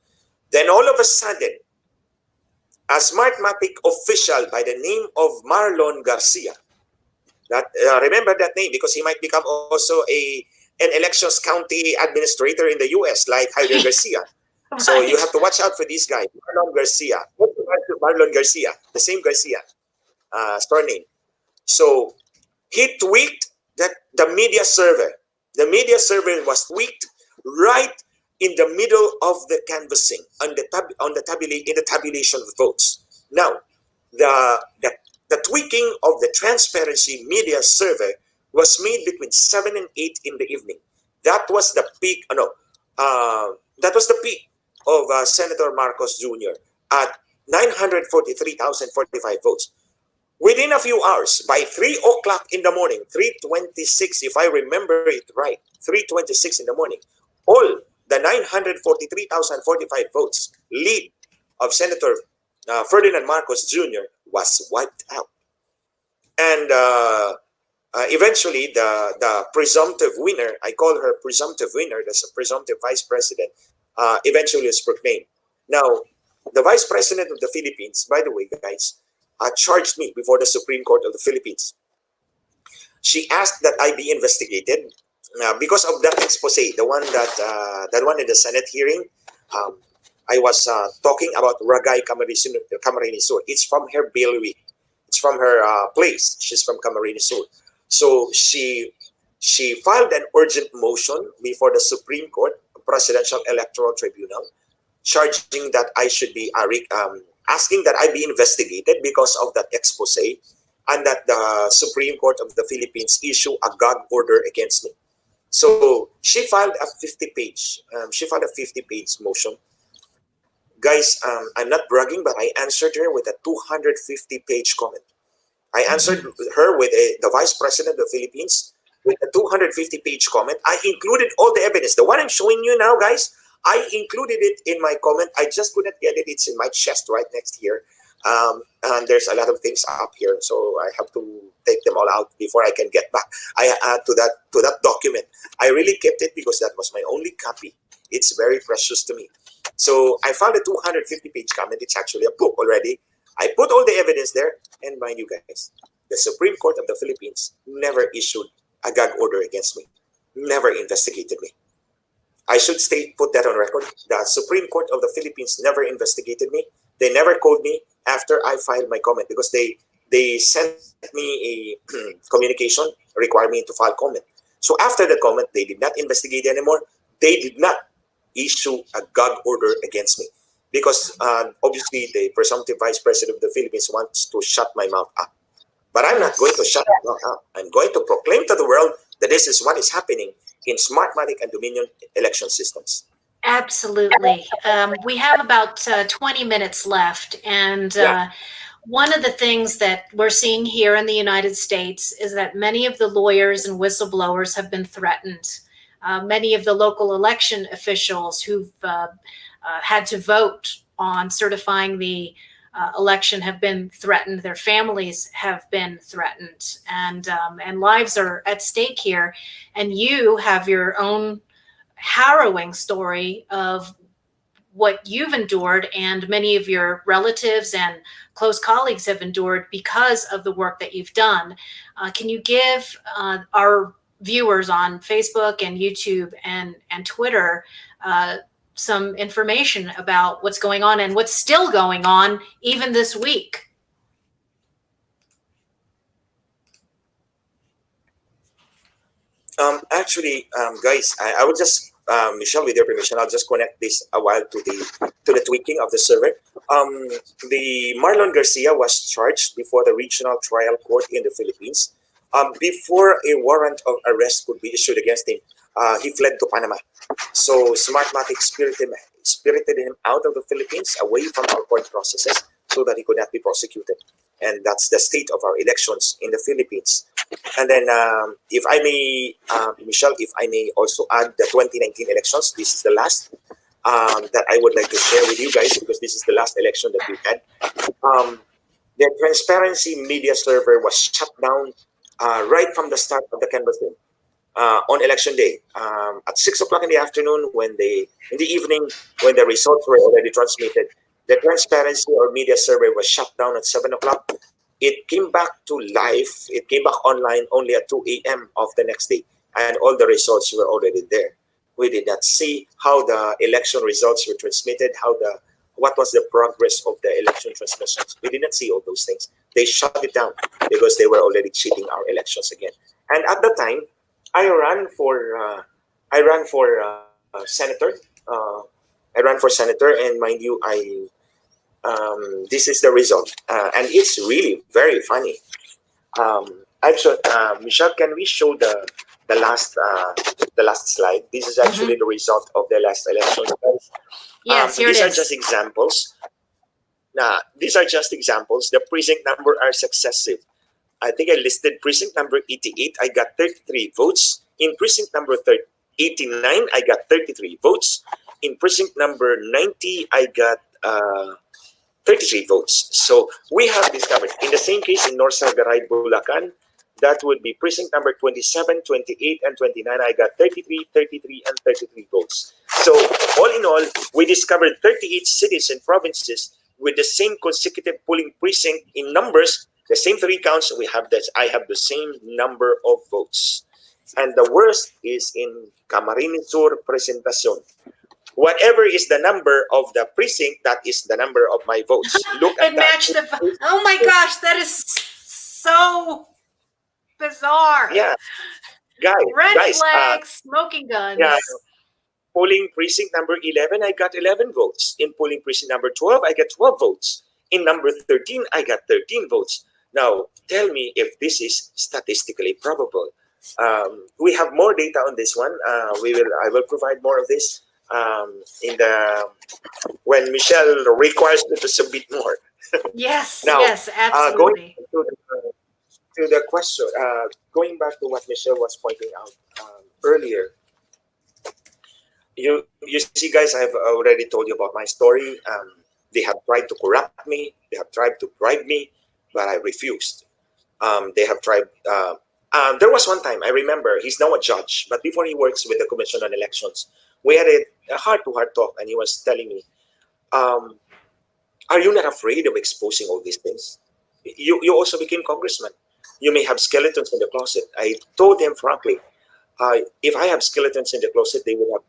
Then all of a sudden, a Smartmatic official by the name of Marlon Garcia, that remember that name because he might become also an elections county administrator in the U.S. like Hyder Garcia. Right. So you have to watch out for this guy, Marlon Garcia. Marlon Garcia, the same Garcia surname. So he tweaked that the media server was tweaked right in the middle of the canvassing in the tabulation of votes. Now, the tweaking of the transparency media server was made between 7 and 8 in the evening. That was the peak. That was the peak of Senator Marcos Jr. at 943,045 votes. Within a few hours, by 3 o'clock in the morning, 3:26, if I remember it right, 3:26 in the morning, all the 943,045 votes lead of Senator Ferdinand Marcos Jr. was wiped out. And eventually, the presumptive winner, I call her presumptive winner, that's a presumptive vice president, eventually is proclaimed. Now, the vice president of the Philippines, by the way, guys, charged me before the Supreme Court of the Philippines. She asked that I be investigated because of that expose, the one that one in the Senate hearing. I was talking about Ragay Camarines Sur. It's from her bailiwick. It's from her place. She's from Camarines Sur. So she filed an urgent motion before the Supreme Court, Presidential Electoral Tribunal, charging that I should be asking that I be investigated because of that expose, and that the Supreme Court of the Philippines issue a gag order against me. So she filed a 50-page motion. Guys, I'm not bragging, but I answered her with a 250-page comment. I answered her with the Vice President of the Philippines with a 250-page comment. I included all the evidence. The one I'm showing you now, guys, I included it in my comment. I just couldn't get it. It's in my chest right next here. And there's a lot of things up here, so I have to take them all out before I can get back. To that document. I really kept it because that was my only copy. It's very precious to me. So I found a 250-page comment. It's actually a book already. I put all the evidence there, and mind you guys, the Supreme Court of the Philippines never issued a gag order against me, never investigated me. I should put that on record. The Supreme Court of the Philippines never investigated me. They never called me after I filed my comment because they sent me a communication requiring me to file comment. So after the comment, they did not investigate anymore. They did not issue a gag order against me because obviously the presumptive vice president of the Philippines wants to shut my mouth up. But I'm not going to shut my mouth up. I'm going to proclaim to the world that this is what is happening in Smartmatic and Dominion election systems. Absolutely. We have about 20 minutes left. And one of the things that we're seeing here in the United States is that many of the lawyers and whistleblowers have been threatened. Many of the local election officials who've had to vote on certifying the election have been threatened. Their families have been threatened, and lives are at stake here. And you have your own harrowing story of what you've endured, and many of your relatives and close colleagues have endured because of the work that you've done. Can you give our viewers on Facebook and YouTube and Twitter some information about what's going on and what's still going on even this week? Actually, guys, I would just, Michelle, with your permission, I'll just connect this a while to the tweaking of the server. The Marlon Garcia was charged before the regional trial court in the Philippines. Before a warrant of arrest could be issued against him, he fled to Panama. So Smartmatic spirited him out of the Philippines, away from our court processes, so that he could not be prosecuted. and that's the state of our elections in the Philippines. And then, if I may, Michelle, if I may also add the 2019 elections, this is the last that I would like to share with you guys, because this is the last election that we had. The transparency media server was shut down right from the start of the canvassing on election day at 6 o'clock in the afternoon, in the evening, when the results were already transmitted. The transparency or media server was shut down at 7 o'clock. It came back to life. It came back online only at 2 a.m. of the next day, and all the results were already there. We did not see how the election results were transmitted, what was the progress of the election transmissions. We did not see all those things. They shut it down because they were already cheating our elections again. And at the time, I ran for senator. I ran for senator, and mind you, this is the result, and it's really very funny. Michelle, can we show the last slide? This is actually the result of the last election. Yes, here it These are is. just examples. These are just examples. The precinct number are successive. I think I listed precinct number 88. I got 33 votes. In precinct number 89, I got 33 votes. In precinct number 90, I got 33 votes. So we have discovered, in the same case in North Sagaray, Bulacan, that would be precinct number 27, 28, and 29. I got 33, 33, and 33 votes. So all in all, we discovered 38 cities and provinces with the same consecutive polling precinct in numbers, the same 3 counts. I have the same number of votes. And the worst is in Camarines Sur Presentacion. Whatever is the number of the precinct, that is the number of my votes. Look at It that. matched the. Oh my gosh, that is so bizarre. Yeah, Red guys. flags, smoking guns. Yeah, polling precinct number 11, I got 11 votes. In polling precinct number 12, I got 12 votes. In number 13, I got 13 votes. Now, tell me if this is statistically probable. We have more data on this one. I will provide more of this when Michelle requires me to submit more. Yes, Now, yes, absolutely. To the question, going back to what Michelle was pointing out earlier, you see, guys, I've already told you about my story. They have tried to corrupt me. They have tried to bribe me, but I refused. They have tried. There was one time, I remember, he's now a judge, but before he works with the Commission on Elections, we had a heart-to-heart talk, and he was telling me, are you not afraid of exposing all these things? You also became congressman. You may have skeletons in the closet. I told him frankly, if I have skeletons in the closet, they would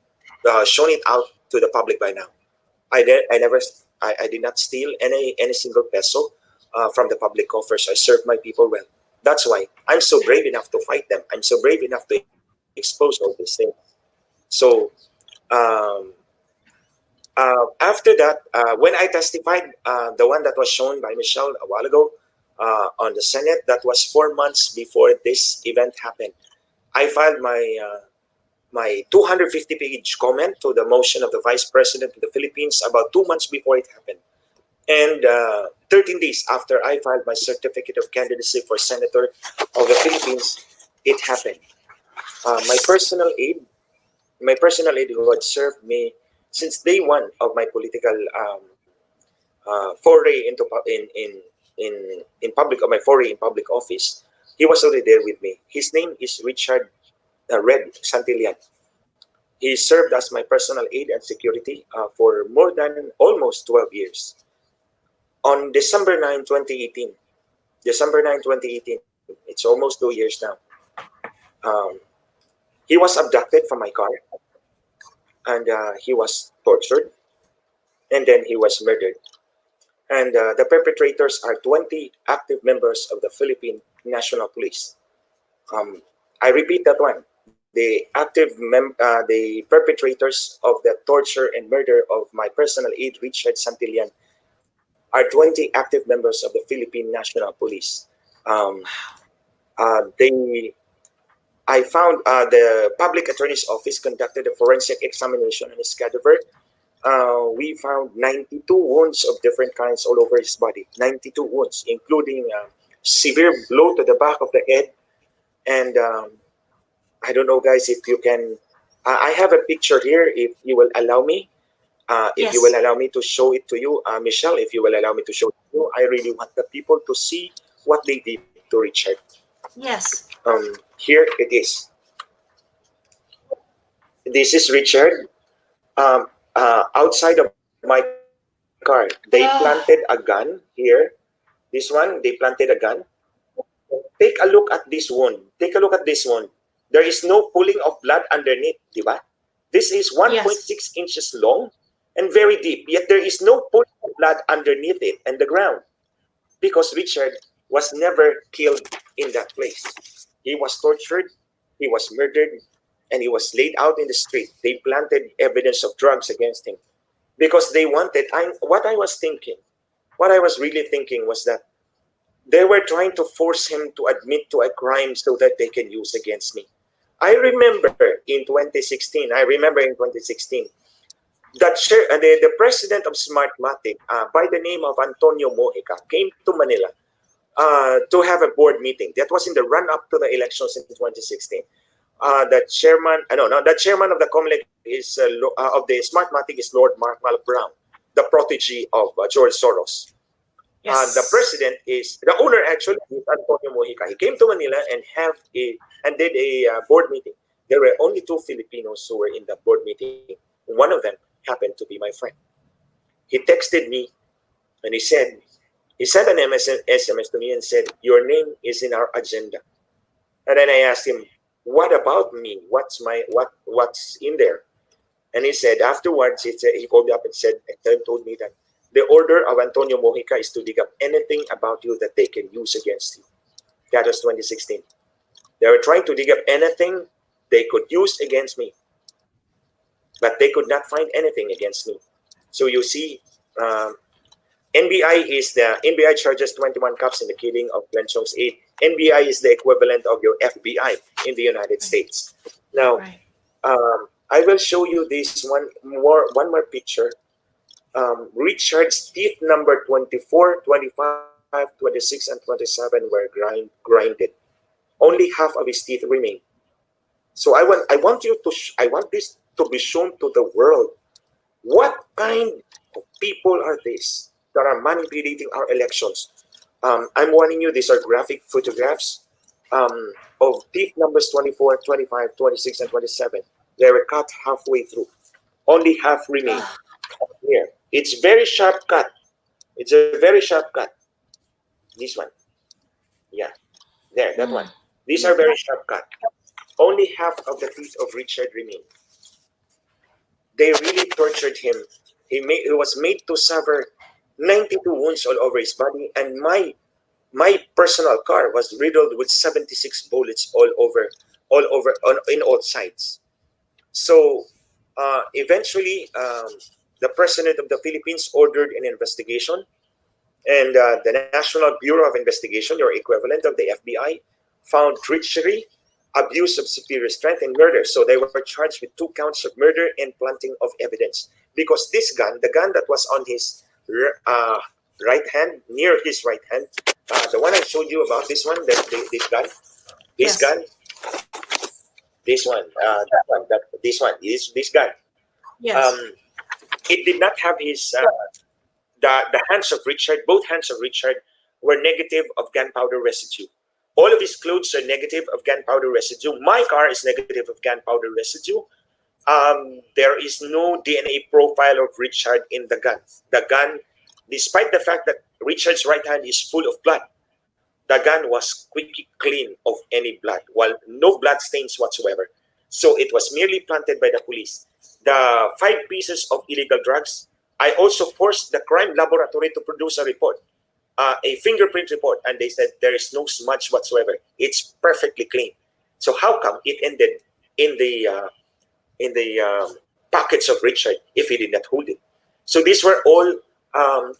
have shown it out to the public by now. I did not steal any single peso from the public coffers. I served my people well. That's why I'm so brave enough to fight them. I'm so brave enough to expose all these things. So after that, when I testified, the one that was shown by Michelle a while ago on the Senate, that was 4 months before this event happened. I filed my 250-page comment to the motion of the Vice President of the Philippines about 2 months before it happened. And 13 days after I filed my certificate of candidacy for Senator of the Philippines, it happened. My personal aide who had served me since day one of my political foray into in public, of my foray in public office, he was already there with me. His name is Richard Red Santillan. He served as my personal aide and security for more than almost 12 years. On December 9, 2018, it's almost 2 years now, he was abducted from my car, and he was tortured, and then he was murdered. And the perpetrators are 20 active members of the Philippine National Police. I repeat that one. The perpetrators of the torture and murder of my personal aide, Richard Santillan, are 20 active members of the Philippine National Police. I found the public attorney's office conducted a forensic examination on his cadaver, we found 92 wounds of different kinds all over his body. 92 wounds, including severe blow to the back of the head. And I don't know, guys, if you can. I have a picture here, if you will allow me. If you Yes. will allow me to show it to you, Michelle, if you will allow me to show it to you, I really want the people to see what they did to Richard. Yes. Here it is. This is Richard. Outside of my car, they planted a gun here. This one, they planted a gun. Take a look at this wound. Take a look at this wound. There is no pooling of blood underneath, diba? This is 1.6 Yes. inches long and very deep, yet there is no pooling of blood underneath it and the ground, because Richard was never killed in that place. He was tortured, he was murdered, and he was laid out in the street. They planted evidence of drugs against him because they wanted. What I was thinking, what I was really thinking was that they were trying to force him to admit to a crime so that they can use against me. I remember in 2016. The president of Smartmatic, by the name of Antonio Mojica, came to Manila to have a board meeting. That was in the run-up to the elections in 2016. The chairman, no, the chairman of the COMELEC is of the Smartmatic is Lord Mark Brown, the protege of George Soros. Yes. The president is the owner, actually, is Antonio Mojica. He came to Manila and did a board meeting. There were only 2 Filipinos who were in the board meeting. One of them happened to be my friend. He texted me and he sent an SMS to me and said, "Your name is in our agenda." And then I asked him, "What about me? What's in there?" And he said afterwards, he called me up and told me that the order of Antonio Mojica is to dig up anything about you that they can use against you. That was 2016. They were trying to dig up anything they could use against me, but they could not find anything against me. So you see, NBI charges 21 cops in the killing of Glenn Chong's aide. NBI is the equivalent of your FBI in the United States. Now, Right. I will show you this one more picture. Richard's teeth number 24, 25, 26, and 27 were grinded. Only half of his teeth remain. So I want this to be shown to the world. What kind of people are these that are manipulating our elections? I'm warning you, these are graphic photographs of teeth numbers 24, 25, 26, and 27. They were cut halfway through. Only half remain. Here. It's very sharp cut. It's a very sharp cut. This one. Yeah. There, that one. These are very sharp cut. Only half of the teeth of Richard remain. They really tortured him. He was made to suffer 92 wounds all over his body, and my personal car was riddled with 76 bullets all over in all sides. So eventually, the president of the Philippines ordered an investigation, and the National Bureau of Investigation, your equivalent of the FBI, found treachery, abuse of superior strength, and murder. So they were charged with 2 counts of murder and planting of evidence. Because this gun, the gun that was on his right hand, near his right hand, the one I showed you about, this one, this gun, Yes. this gun. Yes. It did not have his the hands of Richard. Both hands of Richard were negative of gunpowder residue. All of his clothes are negative of gunpowder residue. My car is negative of gunpowder residue. There is no DNA profile of Richard in the gun. The gun, despite the fact that Richard's right hand is full of blood, the gun was quickly clean of any blood, while no blood stains whatsoever. So it was merely planted by the police. The 5 pieces of illegal drugs, I also forced the crime laboratory to produce a report, a fingerprint report, and they said there is no smudge whatsoever. It's perfectly clean. So how come it ended in the pockets of Richard if he did not hold it? So these were all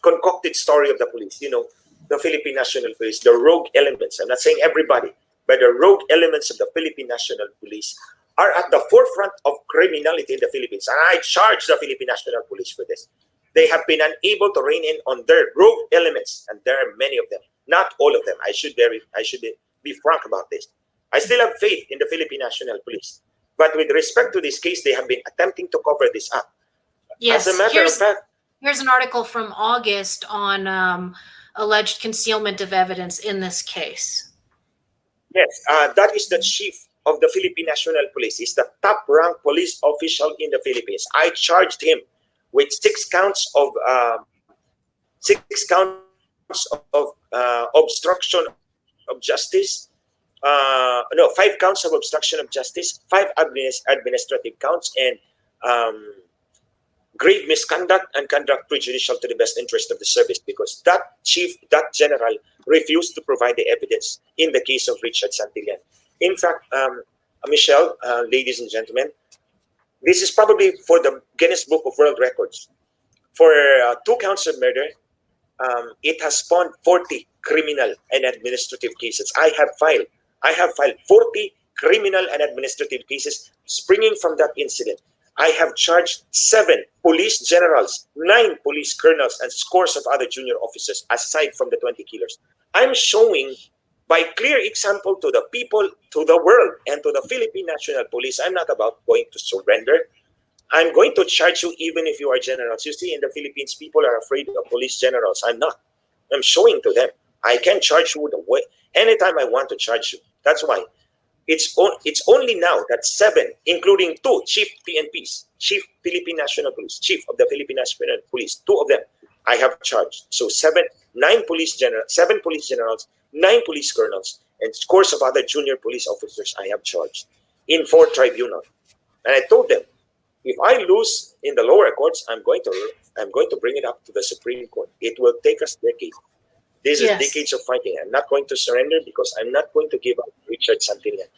concocted story of the police. You know, the Philippine National Police, the rogue elements. I'm not saying everybody, but the rogue elements of the Philippine National Police are at the forefront of criminality in the Philippines. And I charge the Philippine National Police for this. They have been unable to rein in on their rogue elements, and there are many of them. Not all of them. I should be frank about this. I still have faith in the Philippine National Police. But with respect to this case, they have been attempting to cover this up. Yes. As a matter of fact, here's an article from August on alleged concealment of evidence in this case. yes, that is the chief of the Philippine National Police. He's the top-ranked police official in the Philippines. I charged him with 6 counts of obstruction of justice. No, 5 counts of obstruction of justice, 5 administrative counts, and grave misconduct and conduct prejudicial to the best interest of the service, because that general refused to provide the evidence in the case of Richard Santillan. In fact, Michelle, ladies and gentlemen, this is probably for the Guinness Book of World Records. For 2 counts of murder, it has spawned 40 criminal and administrative cases. I have filed 40 criminal and administrative cases springing from that incident. I have charged 7 police generals, 9 police colonels, and scores of other junior officers, aside from the 20 killers. I'm showing by clear example to the people, to the world, and to the Philippine National Police, I'm not about going to surrender. I'm going to charge you even if you are generals. You see, in the Philippines, people are afraid of police generals. I'm not. I'm showing to them. I can charge you the way anytime I want to charge you. That's why it's only now that 7, including 2 chief PNPs, Chief Philippine National Police, Chief of the Philippine National Police, 2 of them I have charged. So 7 police generals, 9 police colonels, and scores of other junior police officers I have charged in 4 tribunals. And I told them, if I lose in the lower courts, I'm going to bring it up to the Supreme Court. It will take us decades. This is decades of fighting. I'm not going to surrender because I'm not going to give up Richard Santillan.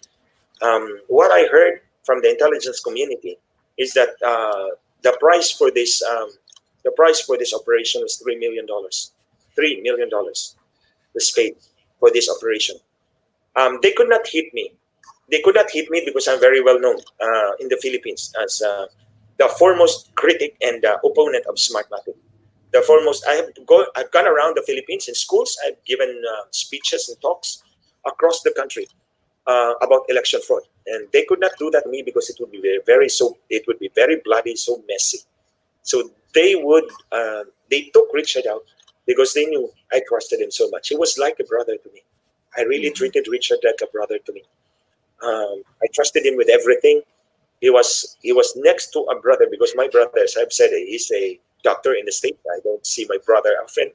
What I heard from the intelligence community is that the price for this operation was $3 million. $3 million was paid for this operation. They could not hit me. They could not hit me because I'm very well known in the Philippines as the foremost critic and opponent of Smartmatic. The foremost. I've gone around the Philippines in schools. I've given speeches and talks across the country about election fraud, and they could not do that to me because it would be very bloody, so messy. So they took Richard out because they knew I trusted him so much. He was like a brother to me. I really treated Richard like a brother to me. I trusted him with everything. He was next to a brother because my brother, as I've said, he's a doctor in the state. I don't see my brother often,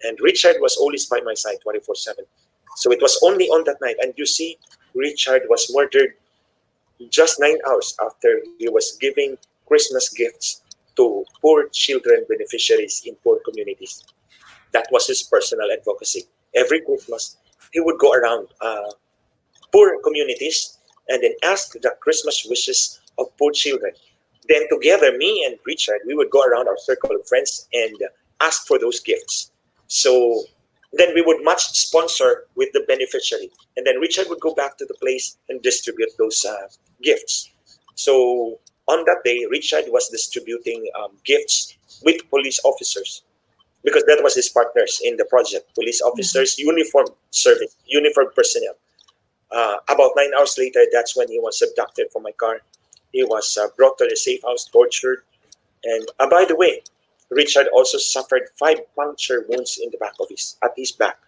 and Richard was always by my side 24/7. So it was only on that night, and you see, Richard was murdered just 9 hours after he was giving Christmas gifts to poor children beneficiaries in poor communities. That was his personal advocacy. Every Christmas, he would go around poor communities and then ask the Christmas wishes of poor children. Then together, me and Richard, we would go around our circle of friends and ask for those gifts. So then we would match sponsor with the beneficiary. And then Richard would go back to the place and distribute those gifts. So on that day, Richard was distributing gifts with police officers because that was his partners in the project. Police officers, uniformed personnel. About 9 hours later, that's when he was abducted from my car. He was brought to the safe house, tortured. And by the way, Richard also suffered 5 puncture wounds in the back of at his back.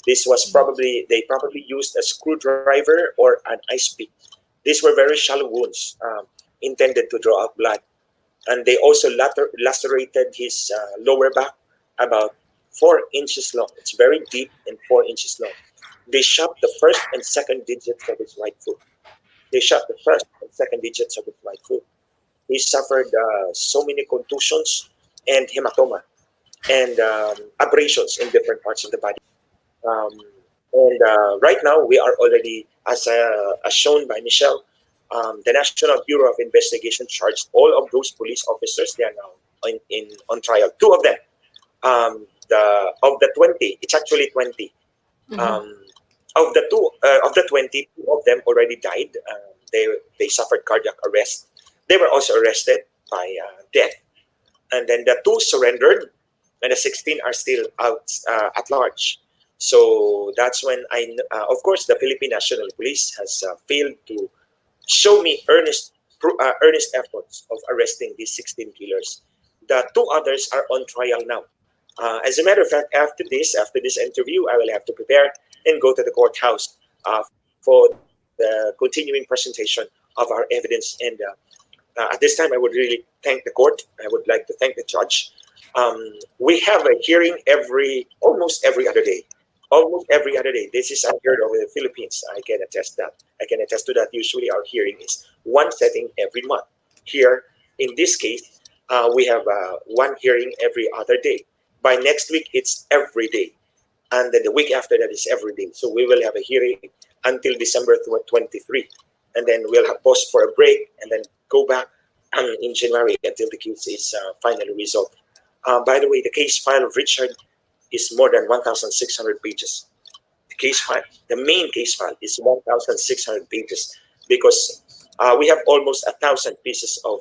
This was they probably used a screwdriver or an ice pick. These were very shallow wounds intended to draw out blood. And they also lacerated his lower back about 4 inches long. It's very deep and 4 inches long. They shot the first and second digits of his right foot. He suffered so many contusions and hematoma and abrasions in different parts of the body. Right now, we are already, as shown by Michelle, the National Bureau of Investigation charged all of those police officers. They are now on trial. 2 of them, of the 20, it's actually 20. Of the 20, 2 of them already died. they suffered cardiac arrest. They were also arrested by death. And then the 2 surrendered, and the 16 are still out at large. So that's when of course, the Philippine National Police has failed to show me earnest efforts of arresting these 16 killers. The 2 others are on trial now. As a matter of fact, after this interview, I will have to prepare and go to the courthouse for the continuing presentation of our evidence. And at this time, I would really thank the court. I would like to thank the judge. We have a hearing almost every other day. Almost every other day. This is unheard of in the Philippines. I can attest that. I can attest to that. Usually our hearing is one setting every month. Here, in this case, we have one hearing every other day. By next week, it's every day. And then the week after that is every day. So we will have a hearing until December 23. And then we'll have pause for a break and then go back in January until the case is finally resolved. By the way, the case file of Richard is more than 1,600 pages. The case file, the main case file, is 1,600 pages because we have almost 1,000 pieces of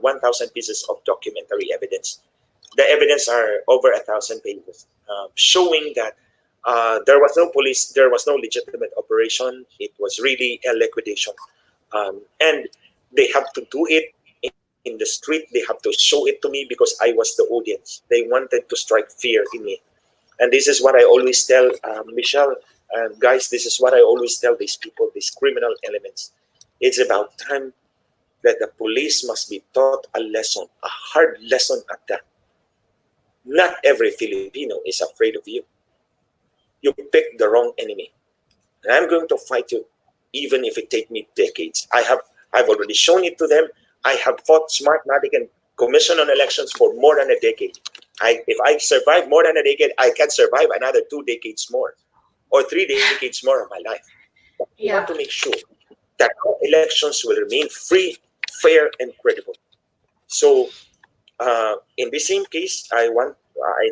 1,000 pieces of documentary evidence. The evidence are over 1,000 pages, showing that there was no police, there was no legitimate operation. It was really a liquidation, and they have to do it in the street. They have to show it to me because I was the audience. They wanted to strike fear in me. And this is what I always tell Michelle, guys, this is what I always tell these people, these criminal elements. It's about time that the police must be taught a lesson, a hard lesson at that. Not every Filipino is afraid of you. You picked the wrong enemy. And I'm going to fight you even if it takes me decades. I've already shown it to them. I have fought Smartmatic and Commission on Elections for more than a decade. If I survive more than a decade, I can survive another 2 decades more or 3 decades more of my life. But we want to make sure that our elections will remain free, fair, and credible. So in the same case, I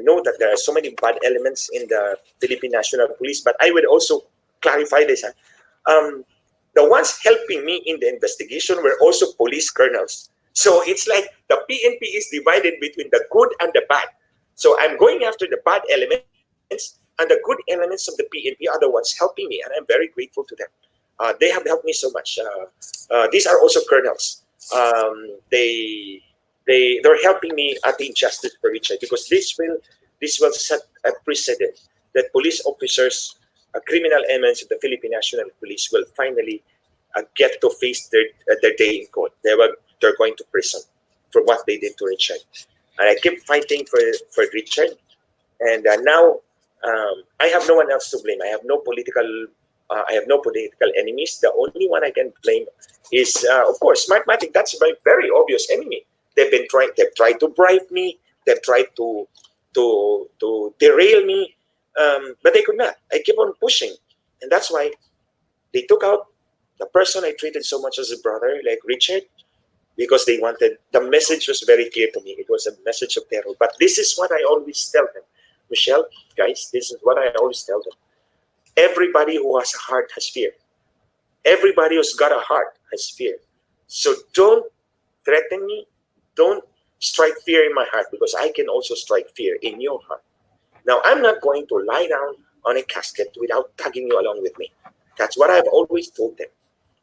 know that there are so many bad elements in the Philippine National Police, but I would also clarify this. The ones helping me in the investigation were also police colonels. So it's like the PNP is divided between the good and the bad. So I'm going after the bad elements, and the good elements of the PNP are the ones helping me, and I'm very grateful to them. They have helped me so much. These are also colonels. They're helping me attain justice for Richard because this will set a precedent that police officers, criminal elements of the Philippine National Police will finally get to face their day in court. They're going to prison for what they did to Richard. And I keep fighting for Richard. And now I have no one else to blame. I have no political enemies. The only one I can blame is, of course, Smartmatic. That's a very obvious enemy. They've tried to bribe me. They've tried to derail me, but they could not. I keep on pushing, and that's why they took out the person I treated so much as a brother, like Richard, because they wanted. The message was very clear to me. It was a message of terror. But this is what I always tell them, Michelle, guys. This is what I always tell them. Everybody who has a heart has fear. Everybody who's got a heart has fear. So don't threaten me. Don't strike fear in my heart because I can also strike fear in your heart. Now, I'm not going to lie down on a casket without tagging you along with me. That's what I've always told them.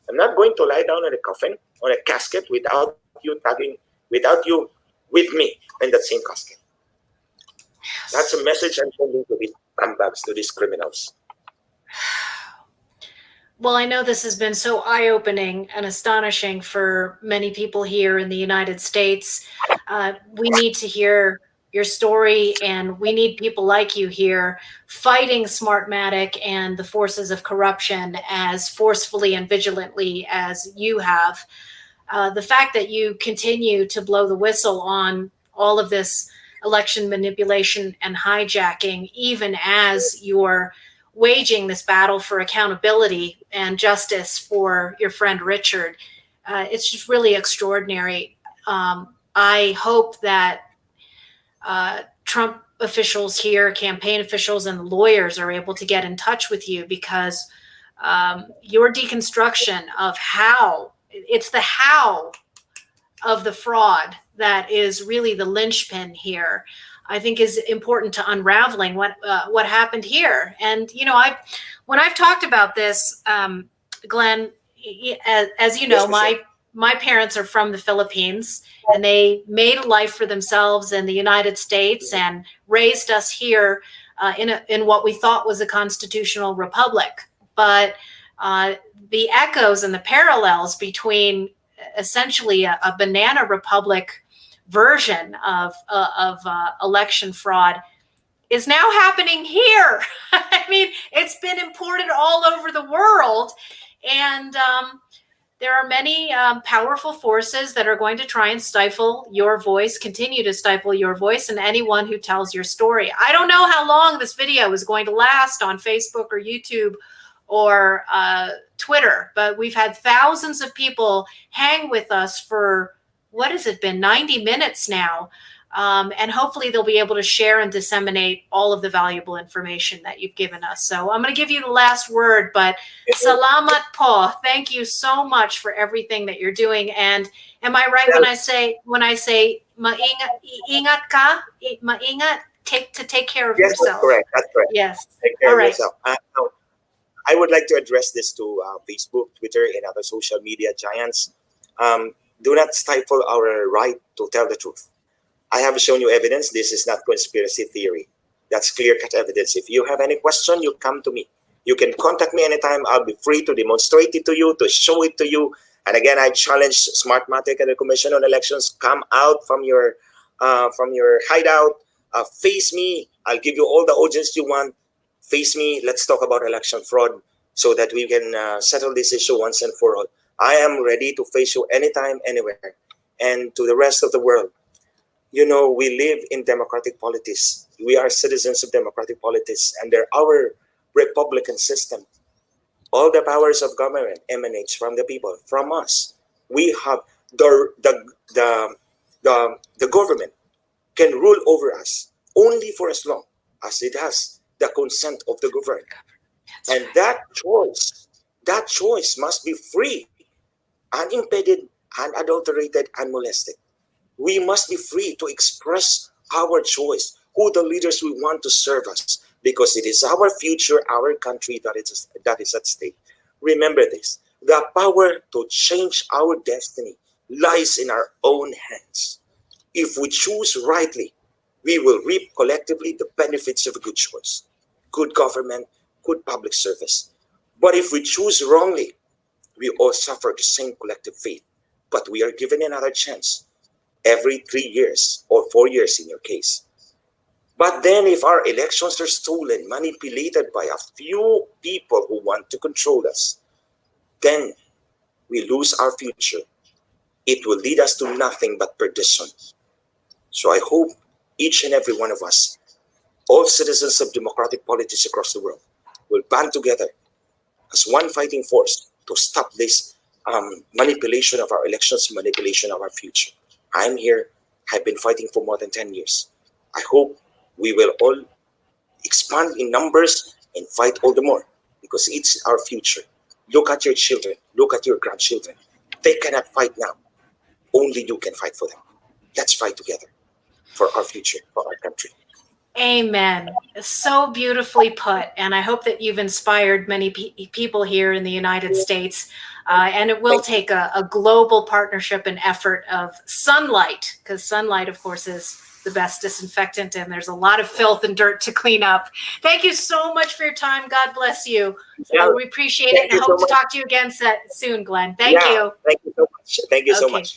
I'm not going to lie down on a coffin, on a casket without you with me in that same casket. That's a message I'm sending to these scumbags, to these criminals. Well, I know this has been so eye-opening and astonishing for many people here in the United States. We need to hear your story, and we need people like you here fighting Smartmatic and the forces of corruption as forcefully and vigilantly as you have. The fact that you continue to blow the whistle on all of this election manipulation and hijacking, even as you're waging this battle for accountability and justice for your friend Richard. It's just really extraordinary. I hope that Trump officials here, campaign officials and lawyers are able to get in touch with you because your deconstruction of how, it's the how of the fraud that is really the linchpin here, I think is important to unraveling what happened here. And, you know, when I've talked about this, Glenn, as you know, my parents are from the Philippines, and they made a life for themselves in the United States and raised us here in what we thought was a constitutional republic. But the echoes and the parallels between essentially a banana republic version of election fraud is now happening here. I mean, it's been imported all over the world, and there are many powerful forces that are going to try and stifle your voice, continue to stifle your voice, and anyone who tells your story. I don't know how long this video is going to last on Facebook or YouTube or Twitter, but we've had thousands of people hang with us for, what has it been, 90 minutes now. And hopefully they'll be able to share and disseminate all of the valuable information that you've given us. So I'm going to give you the last word, but salamat po. Thank you so much for everything that you're doing. And am I right when I say maingat ka, maingat, take care of yourself? That's correct. That's correct. Yes. Take care All of right. yourself. No, I would like to address this to Facebook, Twitter, and other social media giants. Do not stifle our right to tell the truth. I have shown you evidence. This is not conspiracy theory. That's clear-cut evidence. If you have any question, you come to me. You can contact me anytime. I'll be free to demonstrate it to you, to show it to you. And again, I challenge Smartmatic and the Commission on Elections. Come out from your hideout. Face me. I'll give you all the audience you want. Face me. Let's talk about election fraud so that we can settle this issue once and for all. I am ready to face you anytime, anywhere. And to the rest of the world, you know, we live in democratic politics. We are citizens of democratic politics, and they're our republican system. All the powers of government emanates from the people, from us. We have the government can rule over us only for as long as it has the consent of the governed. And that choice must be free, unimpeded, unadulterated, unmolested. We must be free to express our choice, who the leaders we want to serve us, because it is our future, our country that is at stake. Remember this, the power to change our destiny lies in our own hands. If we choose rightly, we will reap collectively the benefits of a good choice, good government, good public service. But if we choose wrongly, we all suffer the same collective fate. But we are given another chance every 3 years or 4 years in your case. But then if our elections are stolen, manipulated by a few people who want to control us, then we lose our future. It will lead us to nothing but perdition. So I hope each and every one of us, all citizens of democratic politics across the world, will band together as one fighting force to stop this manipulation of our elections, manipulation of our future. I'm here. I've been fighting for more than 10 years. I hope we will all expand in numbers and fight all the more, because it's our future. Look at your children. Look at your grandchildren. They cannot fight now. Only you can fight for them. Let's fight together for our future, for our country. Amen. So beautifully put. And I hope that you've inspired many people here in the United States. And it will take a global partnership and effort of sunlight, because sunlight, of course, is the best disinfectant, and there's a lot of filth and dirt to clean up. Thank you so much for your time. God bless you. Yeah. We appreciate it, and I hope to talk to you again soon, Glenn. Thank you. Thank you so much. Thank you so Okay. much.